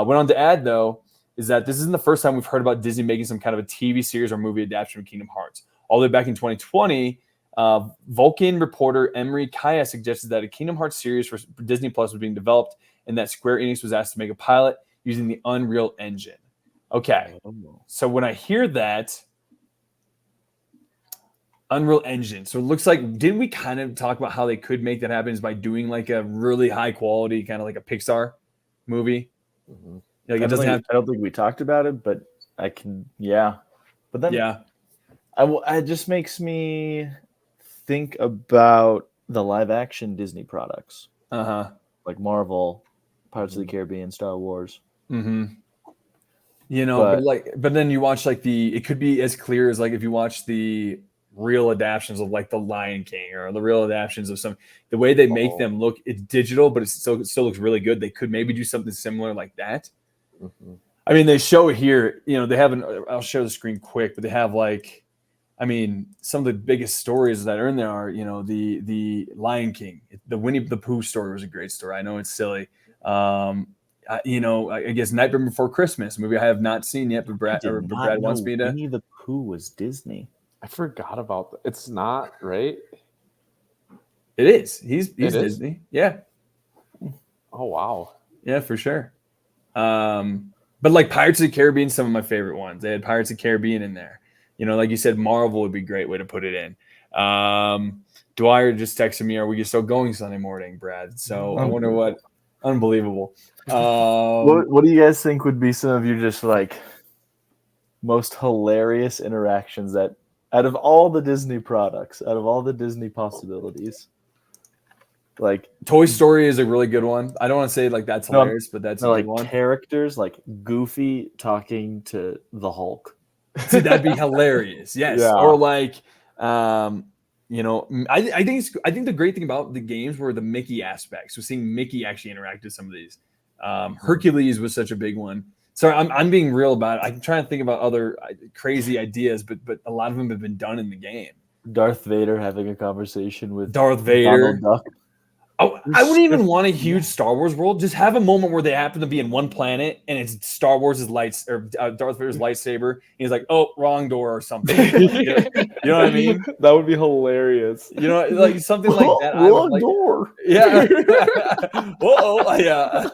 Went on to add, though, is that this isn't the first time we've heard about Disney making some kind of a TV series or movie adaptation of Kingdom Hearts. All the way back in 2020, Vulcan reporter Emery Kaya suggested that a Kingdom Hearts series for Disney Plus was being developed and that Square Enix was asked to make a pilot using the Unreal Engine. Okay, so when I hear that, Unreal Engine. So it looks like, didn't we kind of talk about how they could make that happen is by doing like a really high quality, kind of like a Pixar movie? Like it doesn't have. I don't think we talked about it, but I can. Yeah, but then it just makes me think about the live action Disney products, like Marvel, Pirates of the Caribbean, Star Wars. You know, but then you watch like it could be as clear as like if you watch the real adaptions of like the Lion King or the real adaptions of the way they make them look, it's digital, but it still looks really good. They could maybe do something similar like that. I mean, they show it here, you know, they have I'll share the screen quick, but they have like, I mean, some of the biggest stories that are in there are, you know, the Lion King, the Winnie the Pooh story was a great story. I know it's silly. You know, I guess Nightmare Before Christmas, a movie I have not seen yet, but Brad wants me to. Winnie the Pooh was Disney. I forgot about that. It's not, right? It is. He's Disney. Yeah. Oh wow. Yeah, for sure. But like Pirates of the Caribbean, some of my favorite ones. They had Pirates of the Caribbean in there. You know, like you said, Marvel would be a great way to put it in. Dwyer just texted me, "Are we still going Sunday morning, Brad?" So I wonder what. Unbelievable. What do you guys think would be some of your just like most hilarious interactions that out of all the Disney products, out of all the Disney possibilities? Like Toy Story is a really good one. I don't want to say like that's hilarious, but that's a like good one. Characters like Goofy talking to the Hulk. See, that'd be hilarious. Yes. Yeah. Or like you know, I think the great thing about the games were the Mickey aspects. So seeing Mickey actually interact with some of these. Hercules was such a big one. Sorry, I'm being real about it. I'm trying to think about other crazy ideas, but a lot of them have been done in the game. Darth Vader having a conversation with Darth Vader. Donald Duck. Oh, I wouldn't even want a huge Star Wars world. Just have a moment where they happen to be in one planet and it's Star Wars' Darth Vader's lightsaber. And he's like, "Oh, wrong door" or something. You know what I mean? That would be hilarious. You know, like something like that. Wrong door. Yeah. Whoa. Yeah.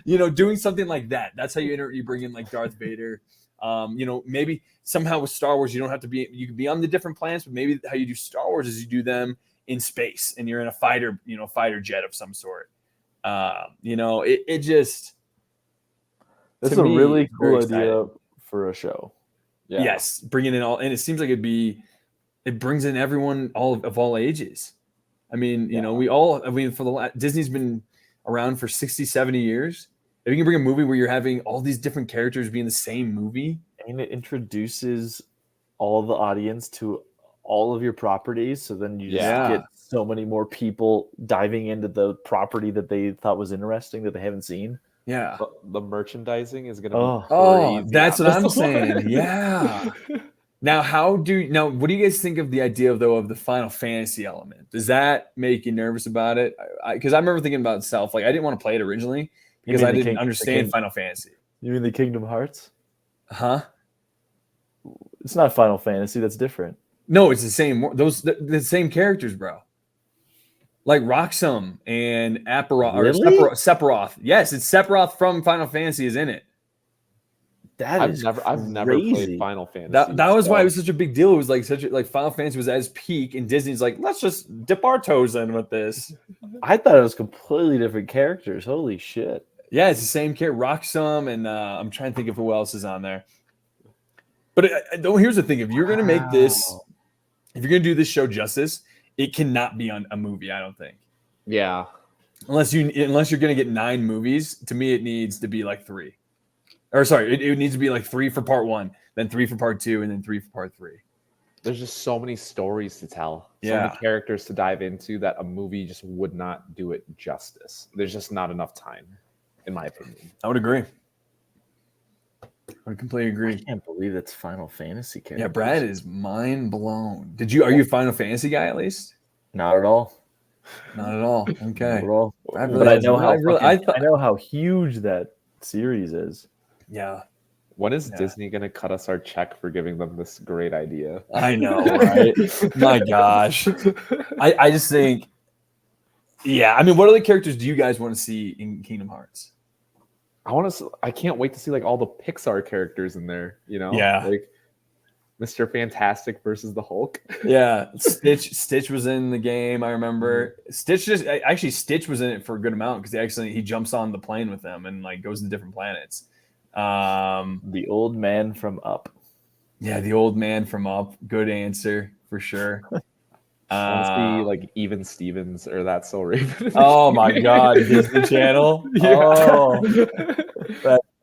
You know, doing something like that. That's how you bring in like Darth Vader. You know, maybe somehow with Star Wars, you don't have to be. You can be on the different planets, but maybe how you do Star Wars is you do them in space and you're in a fighter jet of some sort. It just. That's to a me, really very cool exciting. idea for a show. Yeah. Yes, bringing in all, and it seems like it brings in everyone of all ages. I mean, Disney's been around for 60, 70 years. If you can bring a movie where you're having all these different characters be in the same movie, And it introduces all the audience to all of your properties, so then you just get so many more people diving into the property that they thought was interesting that they haven't seen. yeah. The merchandising is going to Oh. be crazy. That's what on I'm this one. saying. Yeah. Now, what do you guys think of the idea of the Final Fantasy element? Does that make you nervous about it? Because I remember thinking about itself, like I didn't want to play it originally because I didn't understand Final Fantasy. You mean the Kingdom Hearts? Huh? It's not Final Fantasy. That's different. No, it's the same. The same characters, bro. Like Roxum and Sephiroth. Yes, it's Sephiroth from Final Fantasy is in it. I've never played Final Fantasy. That was why it was such a big deal. It was like Final Fantasy was at its peak, and Disney's like, let's just dip our toes in with this. I thought it was completely different characters. Holy shit! Yeah, it's the same character, Roxum, and I'm trying to think of who else is on there. But here's the thing: if you're gonna make this, if you're gonna do this show justice, it cannot be on a movie. I don't think. Yeah. Unless you're gonna get 9 movies, to me it needs to be like 3. Or sorry, it needs to be like 3 for part 1, then 3 for part 2, and then 3 for part 3. There's just so many stories to tell, so Yeah. many characters to dive into that a movie just would not do it justice. There's just not enough time, in my opinion. I would agree. I would completely agree. I can't believe it's Final Fantasy characters. Yeah, Brad is mind blown. Are you a Final Fantasy guy at least? Not at all. Not at all. Okay. Not at all. Brad But I know how I know how huge that series is. Yeah. When is Disney going to cut us our check for giving them this great idea? I know, right? My gosh. I just think, yeah. I mean, what other characters do you guys want to see in Kingdom Hearts? I can't wait to see like all the Pixar characters in there, Yeah. like Mr. Fantastic versus the Hulk. Yeah. Stitch was in the game, I remember. Stitch was in it for a good amount because he jumps on the plane with them and like goes to different planets. The old man from Up. Yeah, the old man from Up. Good answer for sure. I want to see like Even Stevens or That's So Raven. Oh my God, Disney Channel. Yeah. Oh,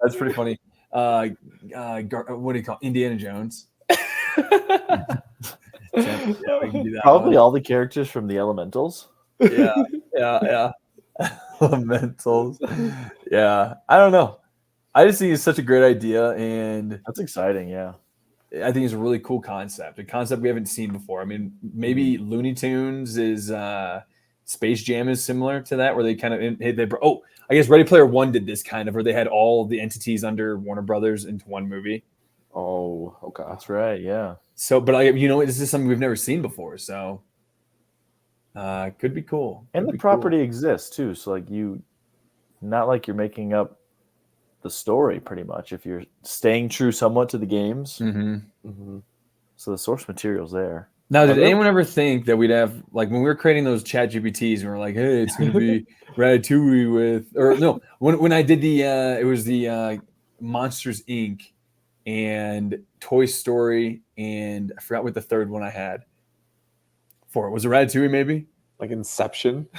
that's pretty funny. What do you call Indiana Jones? Yeah, we can do that Probably one. all the characters from the Elementals. Yeah. Elementals. Yeah, I don't know. I just think it's such a great idea, and That's exciting. Yeah. I think it's a really cool concept. A concept we haven't seen before. I mean, maybe Looney Tunes is Space Jam is similar to that, where they kind of I guess Ready Player One did this kind of, where they had all the entities under Warner Brothers into one movie. Oh, okay. That's right. Yeah. So, but this is something we've never seen before. So, could be cool. And Could the be property exists too. So like not like you're making up the story pretty much. If you're staying true somewhat to the games. Cool. Mm-hmm. Mm-hmm. So the source material's there. Now, did anyone ever think that we'd have, like, when we were creating those chat GPTs, we were like, hey, it's going to be Ratatouille with, or no, when I did it was the Monsters, Inc. and Toy Story, and I forgot what the third one I had for it. Was it Ratatouille maybe? Like Inception.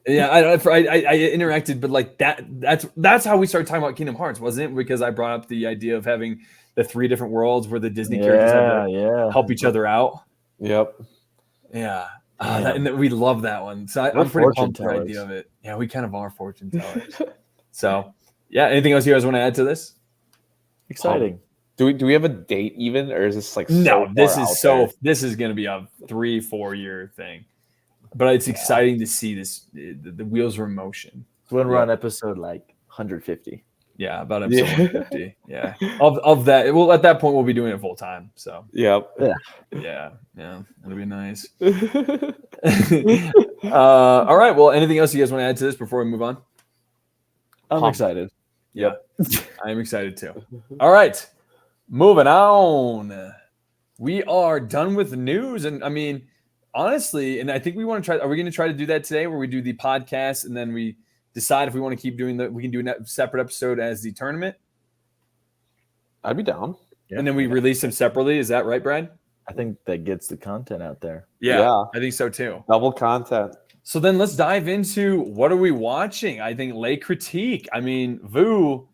Yeah, I interacted, but like that's how we started talking about Kingdom Hearts, wasn't it? Because I brought up the idea of having the 3 different worlds where the Disney characters have to help each other out. Yep. Yeah. And we love that one. So I'm pretty pumped for the idea of it. Yeah, we kind of are fortune tellers. So, yeah. Anything else you guys want to add to this? Exciting. Do we have a date even, or is this like no? So this is going to be a 3-4 year thing, but it's exciting to see this. The wheels are in motion. So when we're on episode like 150. Yeah, about episode 150. Yeah, of that. Well, at that point, we'll be doing it full time. So yeah, it'll be nice. All right. Well, anything else you guys want to add to this before we move on? I'm excited. Yep, I am excited too. All right, moving on. We are done with the news, and I mean, honestly, and I think we want to try. Are we going to try to do that today, where we do the podcast and then we decide if we want to keep doing that. We can do a separate episode as the tournament. I'd be down. And then we release them separately. Is that right, Brad? I think that gets the content out there. Yeah, I think so too. Double content. So then let's dive into what are we watching? I think lay critique. I mean, Vu,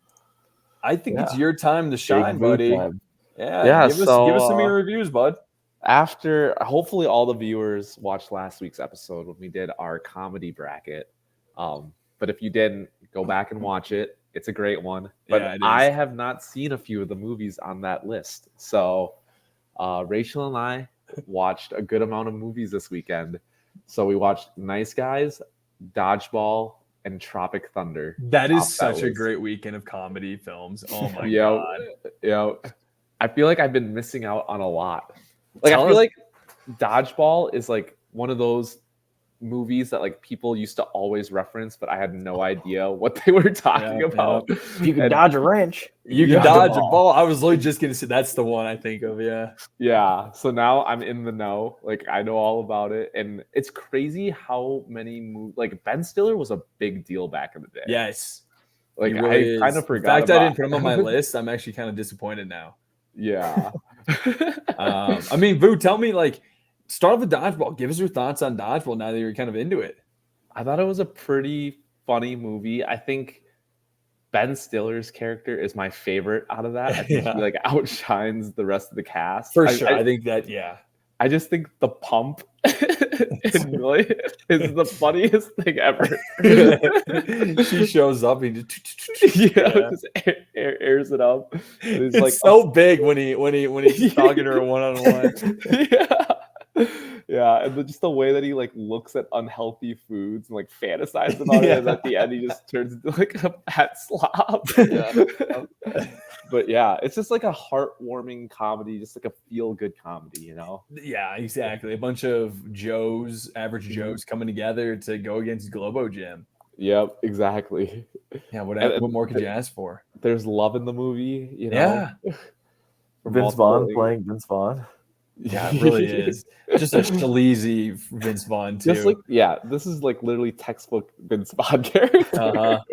I think it's your time to shine, buddy. Yeah. Give us some of your reviews, bud. After hopefully all the viewers watched last week's episode when we did our comedy bracket. But if you didn't, go back and watch it. It's a great one. But I have not seen a few of the movies on that list. So Rachel and I watched a good amount of movies this weekend. So we watched Nice Guys, Dodgeball, and Tropic Thunder. That is such a great weekend of comedy films. Oh my god. I feel like I've been missing out on a lot. Like I feel like Dodgeball is like one of those movies that like people used to always reference, but I had no idea what they were talking about. You can dodge a wrench. You can dodge a ball. I was literally just gonna say that's the one I think of. Yeah. So now I'm in the know. Like I know all about it, and it's crazy how many movies. Like Ben Stiller was a big deal back in the day. Yes. Like really I kind of forgot. In fact, I didn't put him on my list. I'm actually kind of disappointed now. Yeah. I mean, Vu, tell me, like, start with Dodgeball. Give us your thoughts on Dodgeball now that you're kind of into it. I thought it was a pretty funny movie. I think Ben Stiller's character is my favorite out of that. I think he like outshines the rest of the cast. For sure. I think that, I just think the pump in Millie is the funniest thing ever. She shows up and just airs it up. It's like so big when he's talking to her one-on-one. Yeah, and just the way that he like looks at unhealthy foods and like fantasizes about it, and at the end he just turns into like a fat slob. But yeah, it's just like a heartwarming comedy, just like a feel-good comedy, you know? Yeah, exactly. A bunch of average Joes coming together to go against Globo Gym. Yep, exactly. Yeah, what more could you ask for? There's love in the movie, you know? Yeah. Vince Vaughn playing Vince Vaughn. Yeah, it really is. Just a sleazy Vince Vaughn too. Just like this is like literally textbook Vince Vaughn character.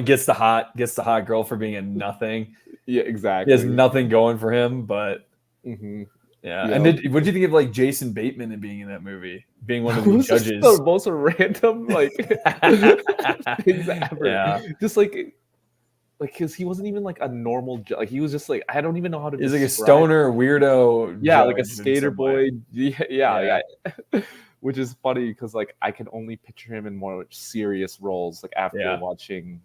Gets the hot girl for being a nothing. Yeah, exactly. He has nothing going for him, but yeah. And what do you think of like Jason Bateman and being in that movie, being one of the judges? The most random like things ever. Yeah, just like because he wasn't even like a normal like he was just like I don't even know how to. He's like a stoner weirdo. Yeah, like a skater boy. Yeah. Which is funny because like I can only picture him in more serious roles. Like after watching,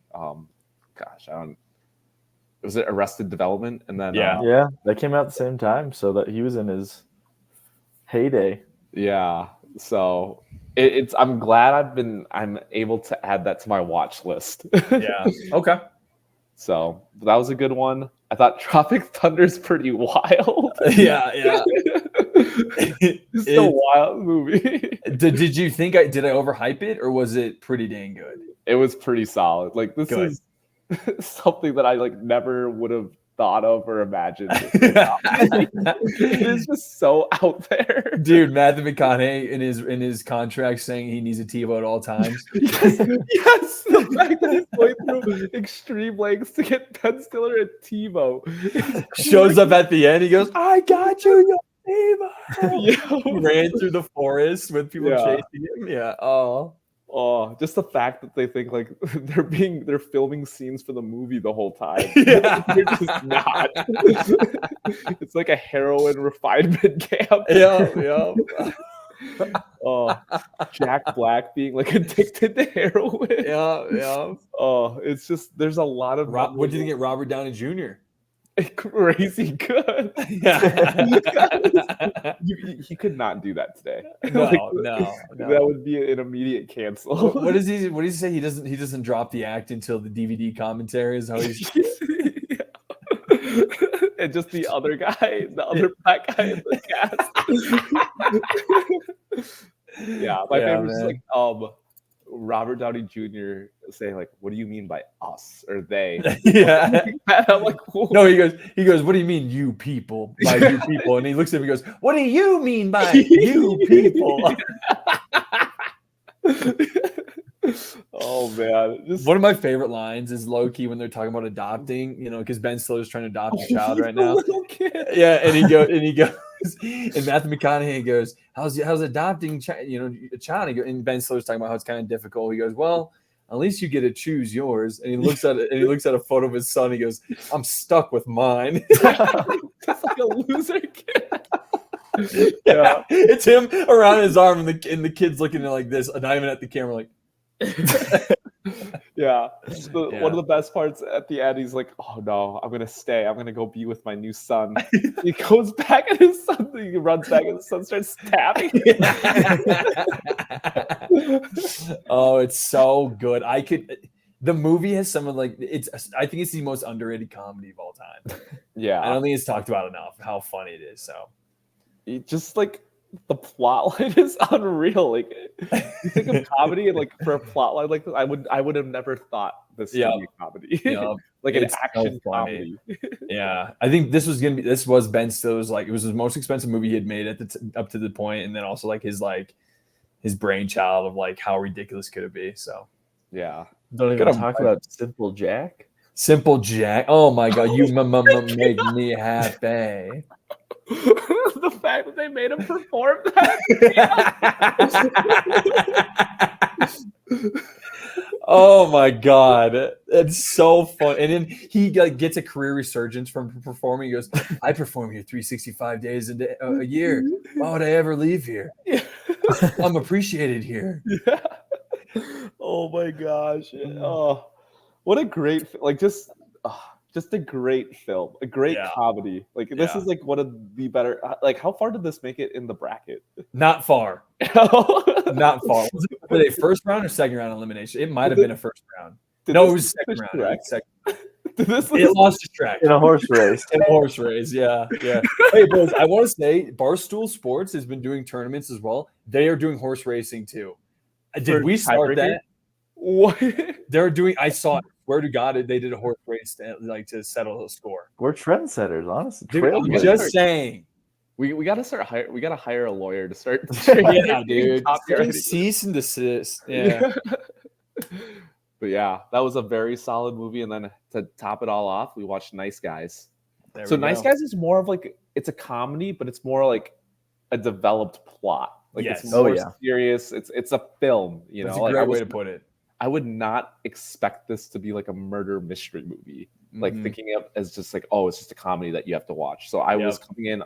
was it Arrested Development? And then that came out at the same time, so that he was in his heyday. Yeah, so it's I'm glad I'm able to add that to my watch list. Yeah. Okay. So that was a good one. I thought Tropic Thunder's pretty wild. Yeah. It's a wild movie. Did you think did I overhype it, or was it pretty dang good? It was pretty solid. Like this is something that I like never would have thought of or imagined. It is just so out there, dude. Matthew McConaughey in his contract saying he needs a TiVo at all times. Yes, the fact that he's going through extreme lengths to get Ben Stiller a TiVo shows up at the end. He goes, "I got you your TiVo." He ran through the forest with people chasing him. Yeah. Oh, just the fact that they think like they're filming scenes for the movie the whole time. Yeah. They're just not. It's like a heroin refinement camp. Yeah. Oh, Jack Black being like addicted to heroin. Yeah. Oh, it's just there's a lot of. What do you think of Robert Downey Jr.? Crazy good. Yeah. He could not do that today. No. That would be an immediate cancel. What does he say? He doesn't drop the act until the DVD commentary is how he's and just the other black guy in the cast. Yeah, my favorite is like Robert Downey Jr. saying like, "What do you mean by us or they?" Yeah. I'm like, whoa. No, he goes, "What do you mean you people by you people?" And he looks at him and goes, "What do you mean by you people?" Oh man, just One of my favorite lines is low key when they're talking about adopting, you know, because Ben Stiller's trying to adopt a child he's right a now. little kid. Yeah, and he goes, and Matthew McConaughey goes, how's adopting, a child? And Ben Stiller's talking about how it's kind of difficult. He goes, well, at least you get to choose yours. And he looks at it, and he looks at a photo of his son. He goes, I'm stuck with mine. Just like a loser kid. Yeah, it's him around his arm, and the kid's looking at like this, not even at the camera, like. Yeah. One of the best parts at the end, he's like, oh no, I'm gonna stay. I'm gonna go be with my new son. He goes back and his son, he runs back and his son starts stabbing. Oh, it's so good. The movie has some of I think it's the most underrated comedy of all time. Yeah. I don't think it's talked about enough how funny it is. So It just like the plot line is unreal. Like you think of comedy and like for a plot line like this, I would have never thought this would be a comedy. Yeah. Like an It's action so comedy. Yeah, I think this was Ben Stiller's it was his most expensive movie he had made up to the point, and then also his brainchild of how ridiculous could it be. So yeah, Don't even talk about Simple Jack. Simple Jack. Oh my God, you make me happy. The fact that they made him perform that. Oh my God, it's so fun. And then he gets a career resurgence from performing. He goes, I perform here 365 days a year. Why would I ever leave here? I'm appreciated here. Yeah. Oh my gosh. Oh, what a great just a great film, a great comedy. This is one of the better. How far did this make it in the bracket? Not far. Not far. Was it a first round or second round elimination? It might have been a first round. No, it was second round. It lost to Shrek in a horse race. In a horse race, yeah. Hey, boys, I want to say Barstool Sports has been doing tournaments as well. They are doing horse racing too. Did we start that? What? They're doing. I saw it. Swear to God, they did a horse race to settle a score. We're trendsetters, honestly. Dude, I'm just saying. We gotta start we gotta hire a lawyer to start. Yeah, dude. Cease and desist. Yeah. But yeah, that was a very solid movie. And then to top it all off, we watched Nice Guys. So Nice Guys is more of it's a comedy, but it's more like a developed plot. It's more serious. It's a film. That's a great way to put it. I would not expect this to be like a murder mystery movie. Thinking of as just it's just a comedy that you have to watch. So I was coming in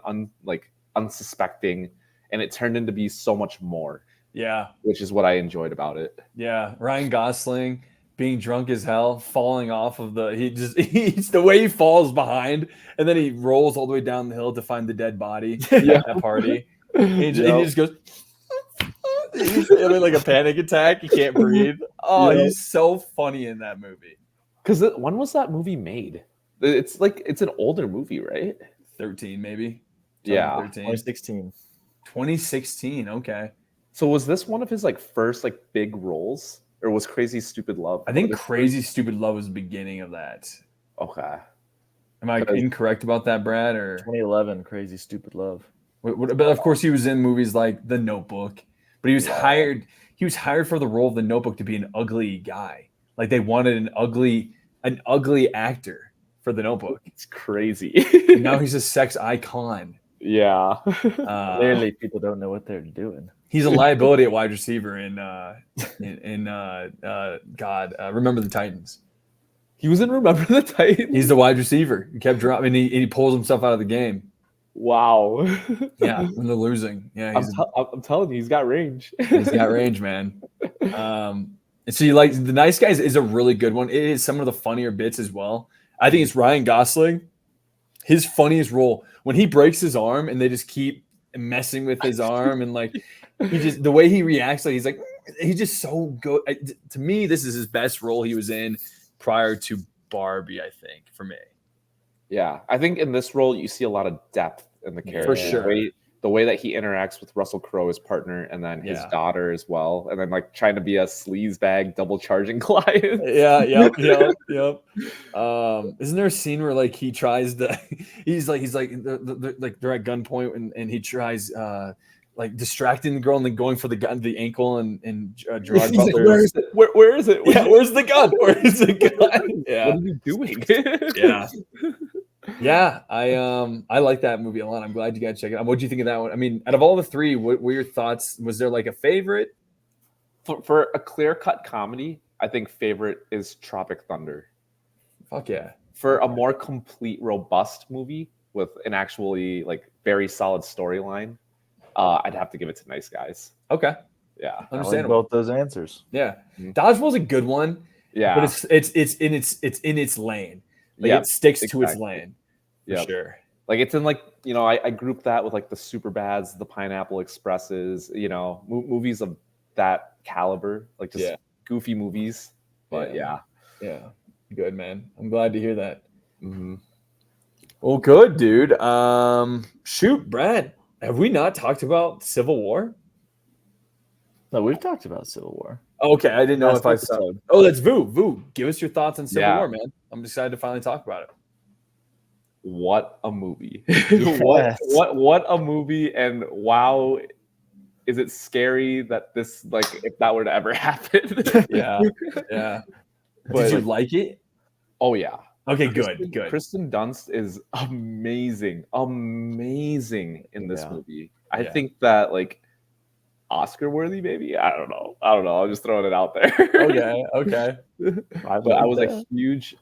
unsuspecting, and it turned into be so much more. Yeah, which is what I enjoyed about it. Yeah, Ryan Gosling being drunk as hell, falling off of he's the way he falls behind, and then he rolls all the way down the hill to find the dead body at that party. He just goes. He's having like a panic attack. He can't breathe. Oh, he's so funny in that movie. Because when was that movie made? It's an older movie, right? 13 maybe. Yeah, 2016. 2016. Okay. So was this one of his first big roles, or was Crazy Stupid Love? I think Crazy Stupid Love was the beginning of that. Okay. Am I incorrect about that, Brad? Or 2011, Crazy Stupid Love. But of course, he was in movies like The Notebook. But he was hired. He was hired for the role of The Notebook to be an ugly guy. They wanted an ugly actor for The Notebook. It's crazy. And now he's a sex icon. Yeah. Clearly, people don't know what they're doing. He's a liability at wide receiver in Remember the Titans. He was in Remember the Titans. He's the wide receiver. He kept dropping. He pulls himself out of the game. Wow. Yeah, when they're losing. Yeah, I'm telling you, he's got range. He's got range, man. And so you The Nice Guys is a really good one. It is some of the funnier bits as well. I think it's Ryan Gosling. His funniest role when he breaks his arm and they just keep messing with his arm and the way he reacts, he's just so good. To me, this is his best role he was in prior to Barbie, I think, for me. Yeah, I think in this role you see a lot of depth in the character. For sure. The way that he interacts with Russell Crowe, his partner, and then his daughter as well, and then trying to be a sleazebag, double charging client. Yeah, yep. Isn't there a scene where he tries to? They're at gunpoint and he tries like distracting the girl and then going for the gun, the ankle, and Gerard He's like, Butler. where is it? Where is it? Yeah, where's the gun? Where's the gun? Yeah, What are you doing? yeah, yeah. I like that movie a lot. I'm glad you guys check it out. What do you think of that one? I mean, out of all the three, what were your thoughts? Was there like a favorite? For a clear-cut comedy, I think favorite is Tropic Thunder. Fuck yeah. For a more complete, robust movie with an actually like very solid storyline, I'd have to give it to Nice Guys. Okay. Yeah. I like Understandable. both those answers. Yeah. Dodgeball's a good one. Yeah. But it's in its lane. Like Yeah, it sticks to its exactly. lane. For Yep. sure. Like it's in like, I group that with like the Superbads, the Pineapple Expresses, movies of that caliber, like just goofy movies. But yeah. Good, man. I'm glad to hear that. Mhm. Well, good, dude. Shoot, Brad. Have we not talked about Civil War? No, we've talked about Civil War. Okay, I didn't know Last if I saw. Oh, that's Vu. Vu, give us your thoughts on Civil War, man. I'm excited to finally talk about it. What a movie. Yes. What a movie, and wow, is it scary that this, like, if that were to ever happen? Yeah. But, Did you like it? Oh yeah. Okay, good. Kristen Dunst is amazing in this movie. I think that, like, Oscar worthy, maybe. I don't know. I'm just throwing it out there. Okay. But I was a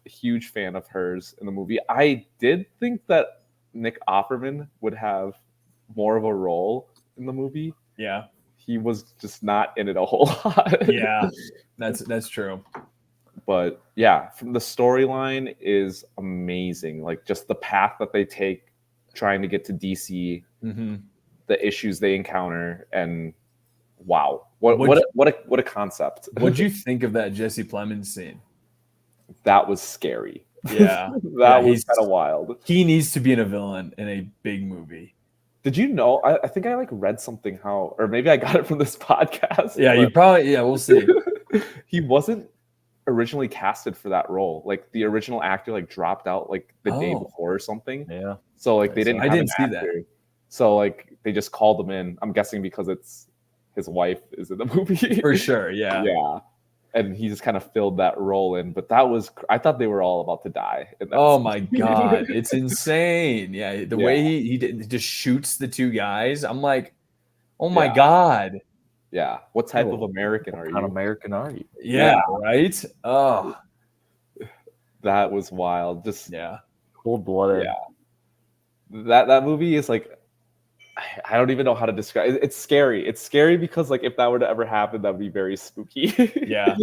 huge fan of hers in the movie. I did think that Nick Offerman would have more of a role in the movie. Yeah. He was just not in it a whole lot. Yeah, that's true. But yeah, from the storyline is amazing. Like just the path that they take trying to get to DC, the issues they encounter, and wow, what a concept. What'd you think of that Jesse Plemons scene? That was scary. Yeah, that was kind of wild. He needs to be in a villain in a big movie. Did you know? I think I like read something or maybe I got it from this podcast. Yeah, you probably. Yeah, we'll see. He wasn't originally casted for that role. Like the original actor like dropped out like the day before or something. Yeah. So like they didn't. I didn't see that. So like they just called him in. I'm guessing because it's his wife is in the movie. For sure. Yeah. Yeah. And he just kind of filled that role in. But I thought they were all about to die. Oh my God. It's insane. Yeah. The way he just shoots the two guys. I'm like, oh my God. Yeah. What type of American are you? What American are you? Yeah. Right. Oh, that was wild. Just cold-blooded. Yeah. That movie is like, I don't even know how to describe it. It's scary. It's scary because like if that were to ever happen, that would be very spooky. Yeah,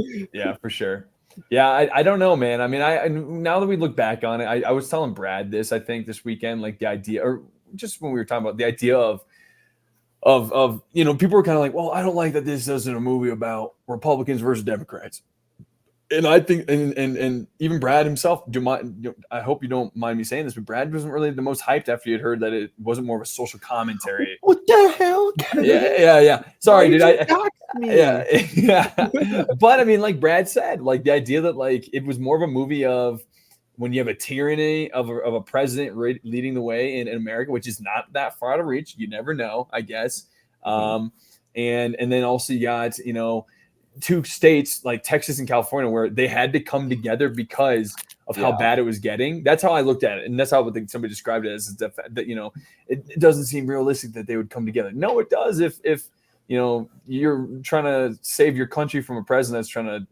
for sure. Yeah, I don't know, man. I mean, now that we look back on it, I was telling Brad this, I think this weekend, like the idea, or just when we were talking about the idea of people were kind of like, well, I don't like that this isn't a movie about Republicans versus Democrats. And I think, and even Brad himself, I hope you don't mind me saying this, but Brad wasn't really the most hyped after he had heard that it wasn't more of a social commentary. What the hell? Yeah. Sorry, dude. Yeah. But I mean, like Brad said, like the idea that like it was more of a movie of when you have a tyranny of a president leading the way in America, which is not that far out of reach. You never know, I guess. And then also you got, two states like Texas and California where they had to come together because of how bad it was getting. That's how I looked at it. And that's how I think somebody described it, as that, it doesn't seem realistic that they would come together. No, it does. If you're trying to save your country from a president that's trying to,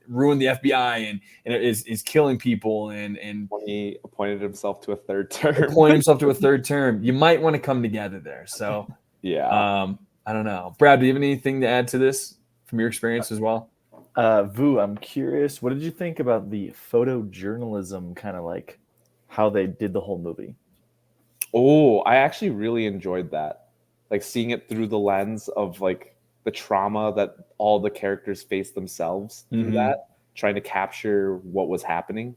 ruin the FBI and is killing people and when he appointed himself to a third term. You might want to come together there. So I don't know. Brad, do you have anything to add to this from your experience as well? Vu, I'm curious. What did you think about the photojournalism, kind of like how they did the whole movie? Oh, I actually really enjoyed that. Like seeing it through the lens of like the trauma that all the characters face themselves through that, trying to capture what was happening.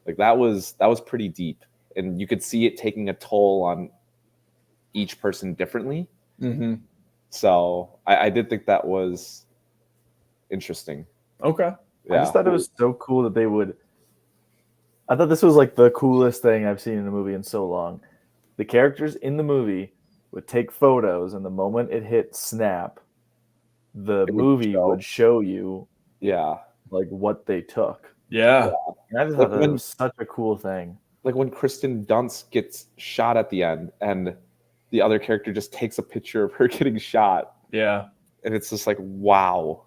Like that was pretty deep. And you could see it taking a toll on each person differently. So I did think that was interesting. Okay. I just thought it was so cool that they would. I thought this was like the coolest thing I've seen in a movie in so long. The characters in the movie would take photos, and the moment it hit snap, the movie would show you like what they took. Yeah. And I just thought that was such a cool thing. Like when Kristen Dunst gets shot at the end and the other character just takes a picture of her getting shot. Yeah. And it's just like, wow.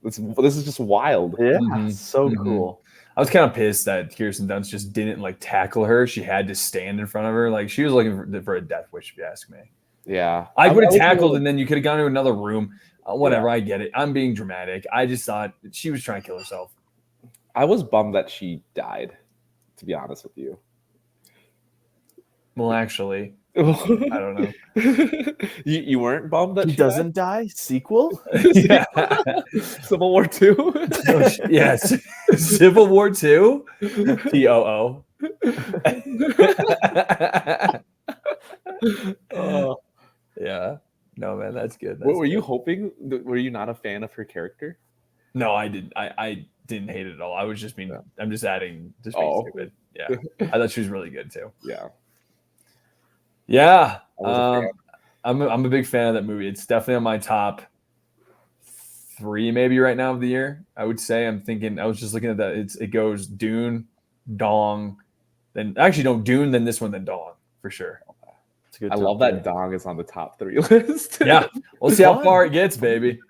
This is just wild. Yeah. So cool. I was kind of pissed that Kirsten Dunst just didn't like tackle her. She had to stand in front of her. Like she was looking for a death wish, if you ask me. Yeah. I would have tackled and then you could have gone to another room. Whatever, I get it. I'm being dramatic. I just thought she was trying to kill herself. I was bummed that she died, to be honest with you. Well, actually, I don't know. You weren't bummed that He doesn't die? Sequel? Yeah. Civil War II? Yes. Civil War II? TOO. Yeah. No, man, that's good. What were you hoping? Were you not a fan of her character? No, I didn't. I didn't hate it at all. I was just being. I'm just being stupid. Yeah, I thought she was really good too. Yeah. Yeah. I'm a big fan of that movie. It's definitely on my top 3 maybe right now of the year. I would say. I'm thinking. I was just looking at that. It goes Dune, Dong, then actually no Dune, then this one, then Dong for sure. I love that Dong is on the top 3 list. Yeah, we'll see how far it gets, baby.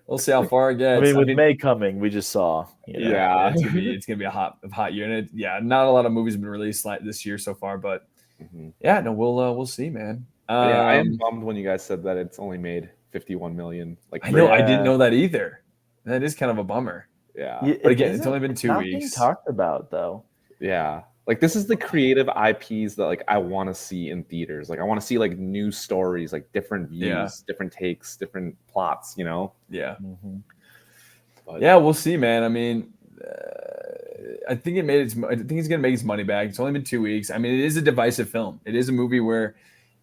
We'll see how far it gets. I mean, with May coming, we just saw. You know. Yeah, it's gonna be a hot year, and not a lot of movies have been released this year so far, but yeah, no, we'll see, man. I am bummed when you guys said that it's only made 51 million. Like I know, I didn't know that either. That is kind of a bummer. Yeah, but again, it's only been 2 weeks. Being talked about though. Yeah. Like this is the creative IPs that like I want to see in theaters. Like I want to see like new stories, like different views, different takes, different plots. You know? Yeah. But, yeah, we'll see, man. I mean, I think it's gonna make its money back. It's only been 2 weeks. I mean, it is a divisive film. It is a movie where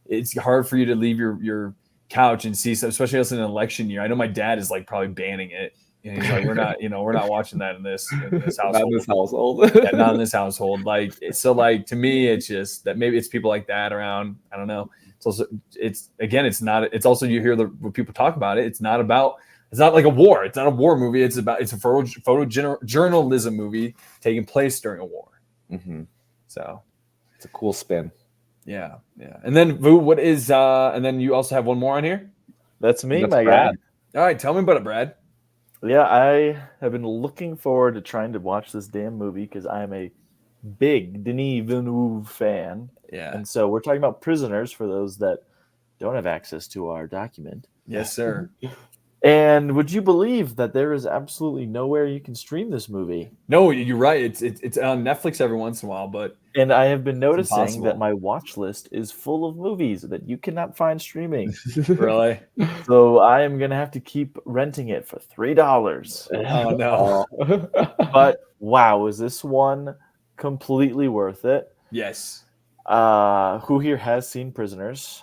it's hard for you to leave your couch and see, especially us in an election year. I know my dad is like probably banning it. And he's like, we're not watching that in this household. Not in this household. Yeah, not in this household. Like, so like to me, it's just that maybe it's people like that around. I don't know. It's also it's also you hear when people talk about it. It's not like a war. It's not a war movie. It's a photojournalism movie taking place during a war. So it's a cool spin. Yeah. And then Vu, what is and then you also have one more on here? That's me, That's my Brad. guy. All right, tell me about it, Brad. Yeah, I have been looking forward to trying to watch this damn movie because I am a big Denis Villeneuve fan. Yeah. And so we're talking about Prisoners for those that don't have access to our document. Yes, sir. And would you believe that there is absolutely nowhere you can stream this movie? No, you're right. It's on Netflix every once in a while, but and I have been noticing impossible. that my watch list is full of movies that you cannot find streaming. Really? So I am gonna have to keep renting it for $3. Oh no! But wow, is this one completely worth it? Yes. Who here has seen Prisoners?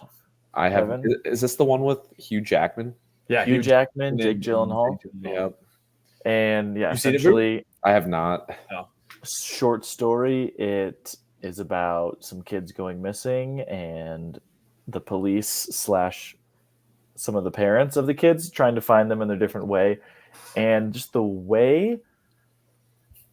I haven't. Is this the one with Hugh Jackman? Yeah, Hugh Jackman, Jake Gyllenhaal. Yep. And yeah, You seen it, essentially, I have not. short story. It is about some kids going missing and the police / some of the parents of the kids trying to find them in their different way. And just the way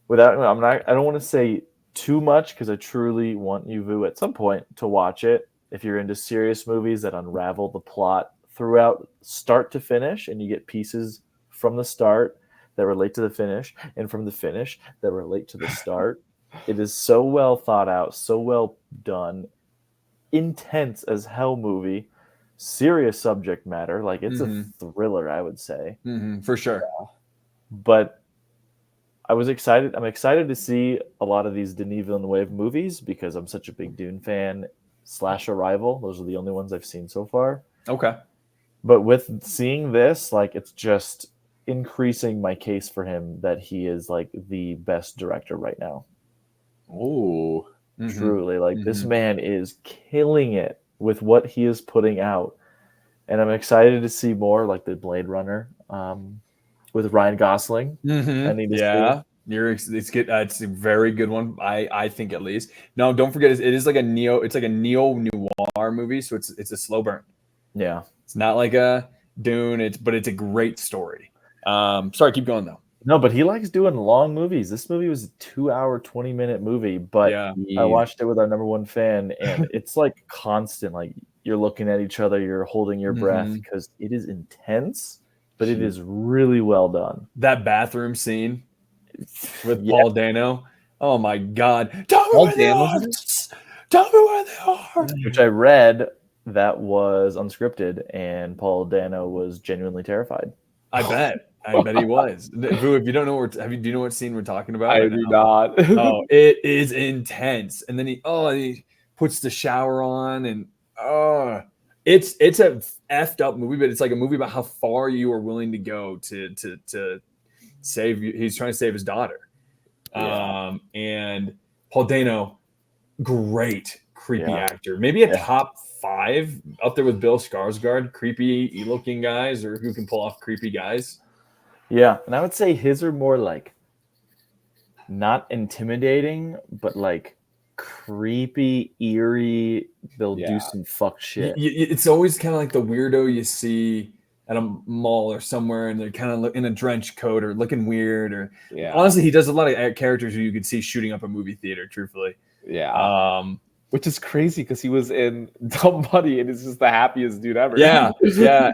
I don't want to say too much because I truly want you, Vu, at some point to watch it. If you're into serious movies that unravel the plot throughout start to finish, and you get pieces from the start that relate to the finish, and from the finish that relate to the start. It is so well thought out, so well done, intense as hell movie, serious subject matter. Like it's a thriller, I would say. For sure. But I'm excited to see a lot of these Denis Villeneuve movies because I'm such a big Dune fan / Arrival. Those are the only ones I've seen so far. Okay. But with seeing this, like, it's just increasing my case for him that he is like the best director right now. Oh, truly, like this man is killing it with what he is putting out, and I'm excited to see more, like the Blade Runner with Ryan Gosling. I need to see. It's good. It's a very good one. I think at least. No, don't forget it is like a neo. It's like a neo noir movie, so it's a slow burn. Yeah, it's not like a Dune. But it's a great story. Sorry, keep going though. No, but he likes doing long movies. This movie was a 2-hour, 20-minute movie, but I watched it with our number one fan, and it's like constant. Like you're looking at each other, you're holding your breath because it is intense, but it is really well done. That bathroom scene with Paul Dano. Oh my God! Tell me where they are. Tell me where they are. Which I read that was unscripted, and Paul Dano was genuinely terrified. I bet. I bet he was. Vu, if you don't know, do you know what scene we're talking about? I do not. Oh, it is intense. And then he puts the shower on, and it's a effed up movie, but it's like a movie about how far you are willing to go to save you. He's trying to save his daughter. Yeah. And Paul Dano, great creepy actor. Maybe a top 5 up there with Bill Skarsgård, creepy looking guys or who can pull off creepy guys. Yeah, and I would say his are more like not intimidating, but like creepy, eerie. They'll do some fuck shit. It's always kind of like the weirdo you see at a mall or somewhere, and they're kind of in a trench coat or looking weird. Or honestly, he does a lot of characters who you could see shooting up a movie theater. Truthfully, which is crazy because he was in Dumb Money and is just the happiest dude ever. Yeah,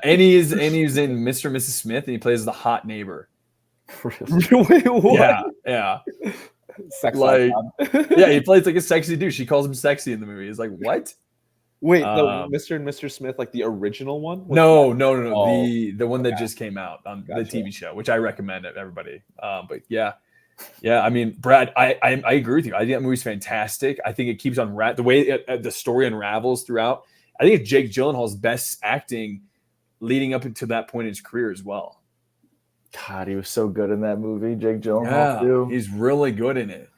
and he's in Mr. and Mrs. Smith, and he plays the hot neighbor. Wait, what? Yeah. Sex like, icon. He plays like a sexy dude. She calls him sexy in the movie. It's like, what? Wait, the Mr. and Mr. Smith, like the original one? No. The one that just came out on the TV show, which I recommend to everybody. But yeah. I mean, Brad, I agree with you. I think that movie's fantastic. I think it keeps on the way the story unravels throughout. I think it's Jake Gyllenhaal's best acting leading up into that point in his career as well. God, he was so good in that movie, Jake Gyllenhaal too. He's really good in it.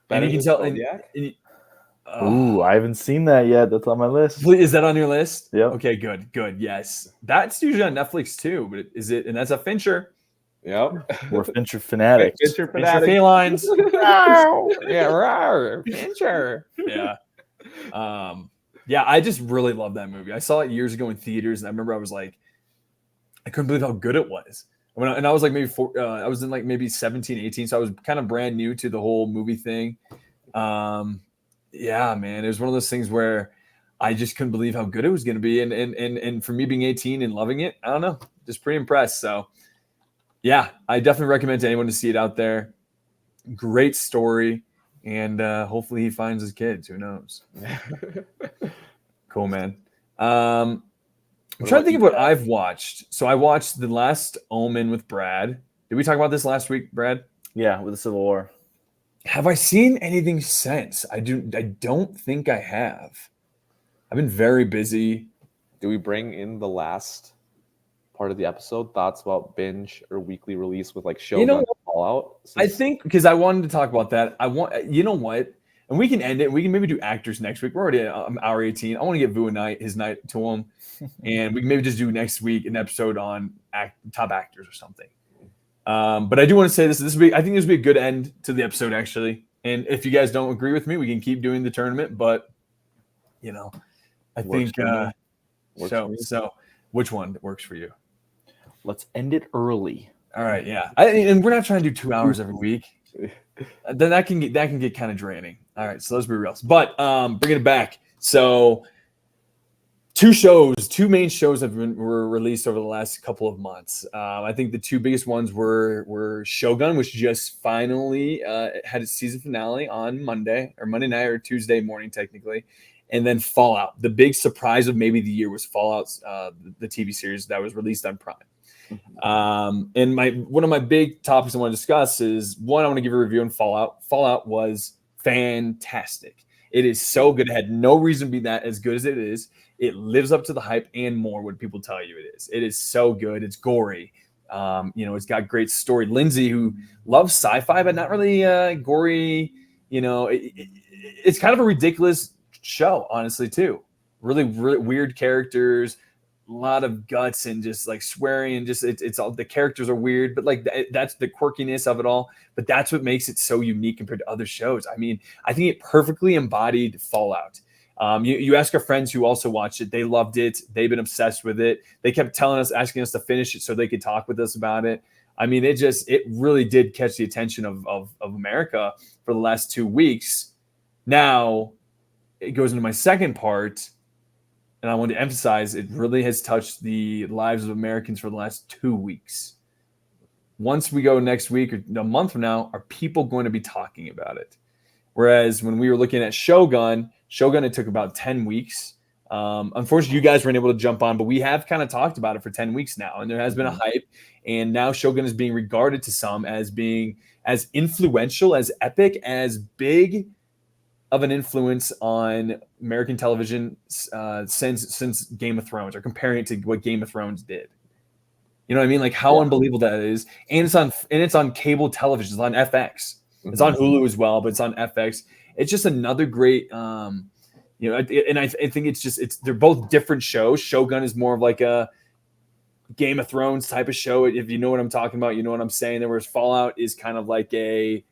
And you can tell. Ooh, I haven't seen that yet. That's on my list. Is that on your list? Yeah. Okay, good. Yes, that's usually on Netflix too. But is it? And that's a Fincher. Yep. We're Fincher fanatics. Fincher felines. Fincher. Yeah. I just really love that movie. I saw it years ago in theaters, and I remember I was like, I couldn't believe how good it was. And I was like I was in like maybe 17, 18, so I was kind of brand new to the whole movie thing. Yeah, man, it was one of those things where I just couldn't believe how good it was going to be, and for me being 18 and loving it, I don't know, just pretty impressed. So, yeah, I definitely recommend to anyone to see it out there. Great story, and hopefully he finds his kids. Who knows? Cool, man. I'm trying to think of what I've watched. So I watched The Last Omen with Brad. Did we talk about this last week, Brad? Yeah, with the Civil War. Have I seen anything since? I don't think I have. I've been very busy. Do we bring in the last part of the episode? Thoughts about binge or weekly release with like Shogun and Fallout? I think because I wanted to talk about that. You know what? And we can end it. We can maybe do actors next week. We're already at hour 18. I want to give Vu his night to him. And we can maybe just do next week an episode on top actors or something. But I do want to say this. I think this would be a good end to the episode, actually. And if you guys don't agree with me, we can keep doing the tournament. But, I think so. Which one works for you? Let's end it early. All right, yeah. And we're not trying to do 2 hours every week. Then that can get kind of draining. All right, so let's be real. But bringing it back. So two main shows were released over the last couple of months. I think the two biggest ones were Shogun, which just finally had its season finale on Monday night or Tuesday morning, technically. And then Fallout. The big surprise of maybe the year was Fallout's the TV series that was released on Prime. And one of my big topics I want to discuss is one, I want to give a review on Fallout. Fallout was fantastic. It is so good. It had no reason to be that as good as it is. It lives up to the hype and more when people tell you it is. It is so good. It's gory. It's got great story. Lindsay, who loves sci-fi, but not really gory, it's kind of a ridiculous show, honestly, too. Really, really weird characters, lot of guts and just like swearing and just it's all the characters are weird, but like that's the quirkiness of it all. But that's what makes it so unique compared to other shows. I mean, I think it perfectly embodied Fallout. You ask our friends who also watched it, they loved it. They've been obsessed with it. They kept asking us to finish it so they could talk with us about it. I mean, it really did catch the attention of America for the last 2 weeks. Now it goes into my second part, and I want to emphasize it really has touched the lives of Americans for the last 2 weeks. Once we go next week or a month from now, are people going to be talking about it? Whereas when we were looking at Shogun, it took about 10 weeks. Unfortunately, you guys weren't able to jump on, but we have kind of talked about it for 10 weeks now, and there has been a hype. And now Shogun is being regarded to some as being as influential, as epic, as big of an influence on American television since Game of Thrones, or comparing it to what Game of Thrones did. You know what I mean? Like how unbelievable that is. And it's on cable television. It's on FX. It's on Hulu as well, but it's on FX. It's just another great, and I think they're both different shows. Shogun is more of like a Game of Thrones type of show. If you know what I'm talking about, you know what I'm saying. Whereas Fallout is kind of like I'm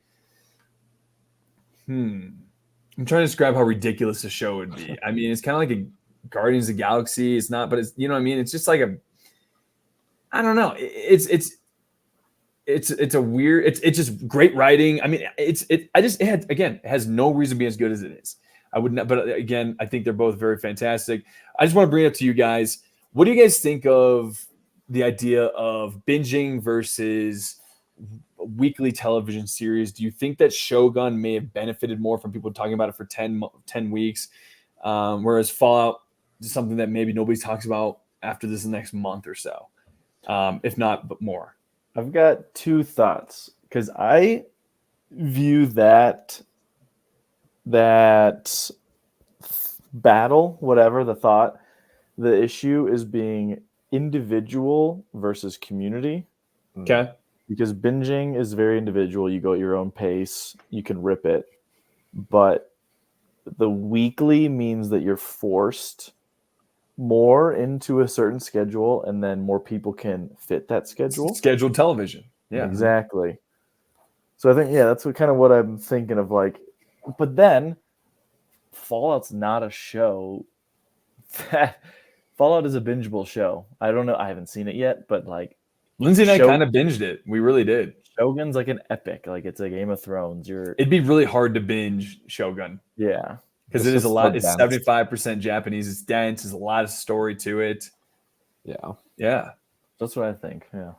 trying to describe how ridiculous the show would be. I mean, it's kind of like a Guardians of the Galaxy. It's not, but it's, you know what I mean? It's just like I don't know. It's a weird, it's just great writing. I mean, it has no reason to be as good as it is. I would not, but again, I think they're both very fantastic. I just want to bring it up to you guys. What do you guys think of the idea of binging versus weekly television series? Do you think that Shogun may have benefited more from people talking about it for 10 weeks, whereas Fallout is something that maybe nobody talks about after this next month or so, if not but more? I've got two thoughts, because I view that battle, whatever the thought, the issue is being individual versus community. Okay. Because binging is very individual. You go at your own pace. You can rip it. But the weekly means that you're forced more into a certain schedule, and then more people can fit that schedule. Scheduled television. Yeah. Exactly. So I think, that's what I'm thinking of. Like, but then Fallout's not a show that Fallout is a bingeable show. I don't know. I haven't seen it yet, but like Lindsay and I kind of binged it. We really did. Shogun's like an epic. Like it's a Game of Thrones. It'd be really hard to binge Shogun. Yeah. Because it is a lot. It's 75% Japanese. It's dense. There's a lot of story to it. Yeah. Yeah. That's what I think. Yeah.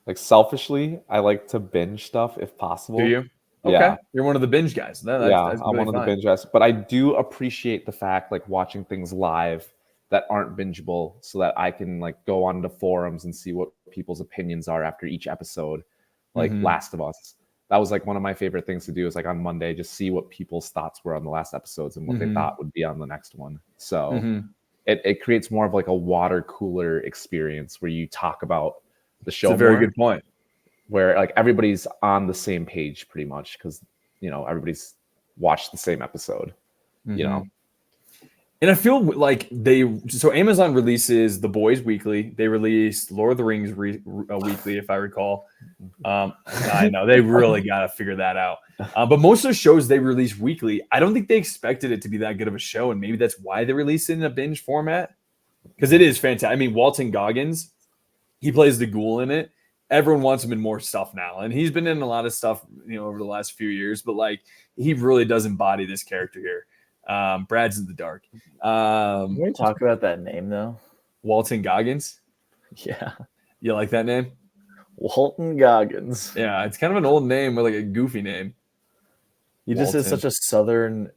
Like selfishly, I like to binge stuff if possible. Do you? Okay. Yeah. You're one of the binge guys. That's I'm one of the binge guys. But I do appreciate the fact, like watching things live that aren't bingeable, so that I can like go on to forums and see what people's opinions are after each episode. Like Last of Us. That was like one of my favorite things to do, is like on Monday, just see what people's thoughts were on the last episodes and what they thought would be on the next one. So it creates more of like a water cooler experience where you talk about the show. That's a very good point. Where like everybody's on the same page pretty much, because everybody's watched the same episode. And I feel like Amazon releases The Boys weekly. They released Lord of the Rings weekly, if I recall. I know they really got to figure that out. But most of the shows they release weekly, I don't think they expected it to be that good of a show, and maybe that's why they released it in a binge format, because it is fantastic. I mean, Walton Goggins, he plays the ghoul in it. Everyone wants him in more stuff now, and he's been in a lot of stuff, over the last few years. But like, he really does embody this character here. Brad's in the dark. Can we talk about that name though? Walton Goggins. Yeah. You like that name? Walton Goggins. Yeah, it's kind of an old name with like a goofy name. He just is such a southern.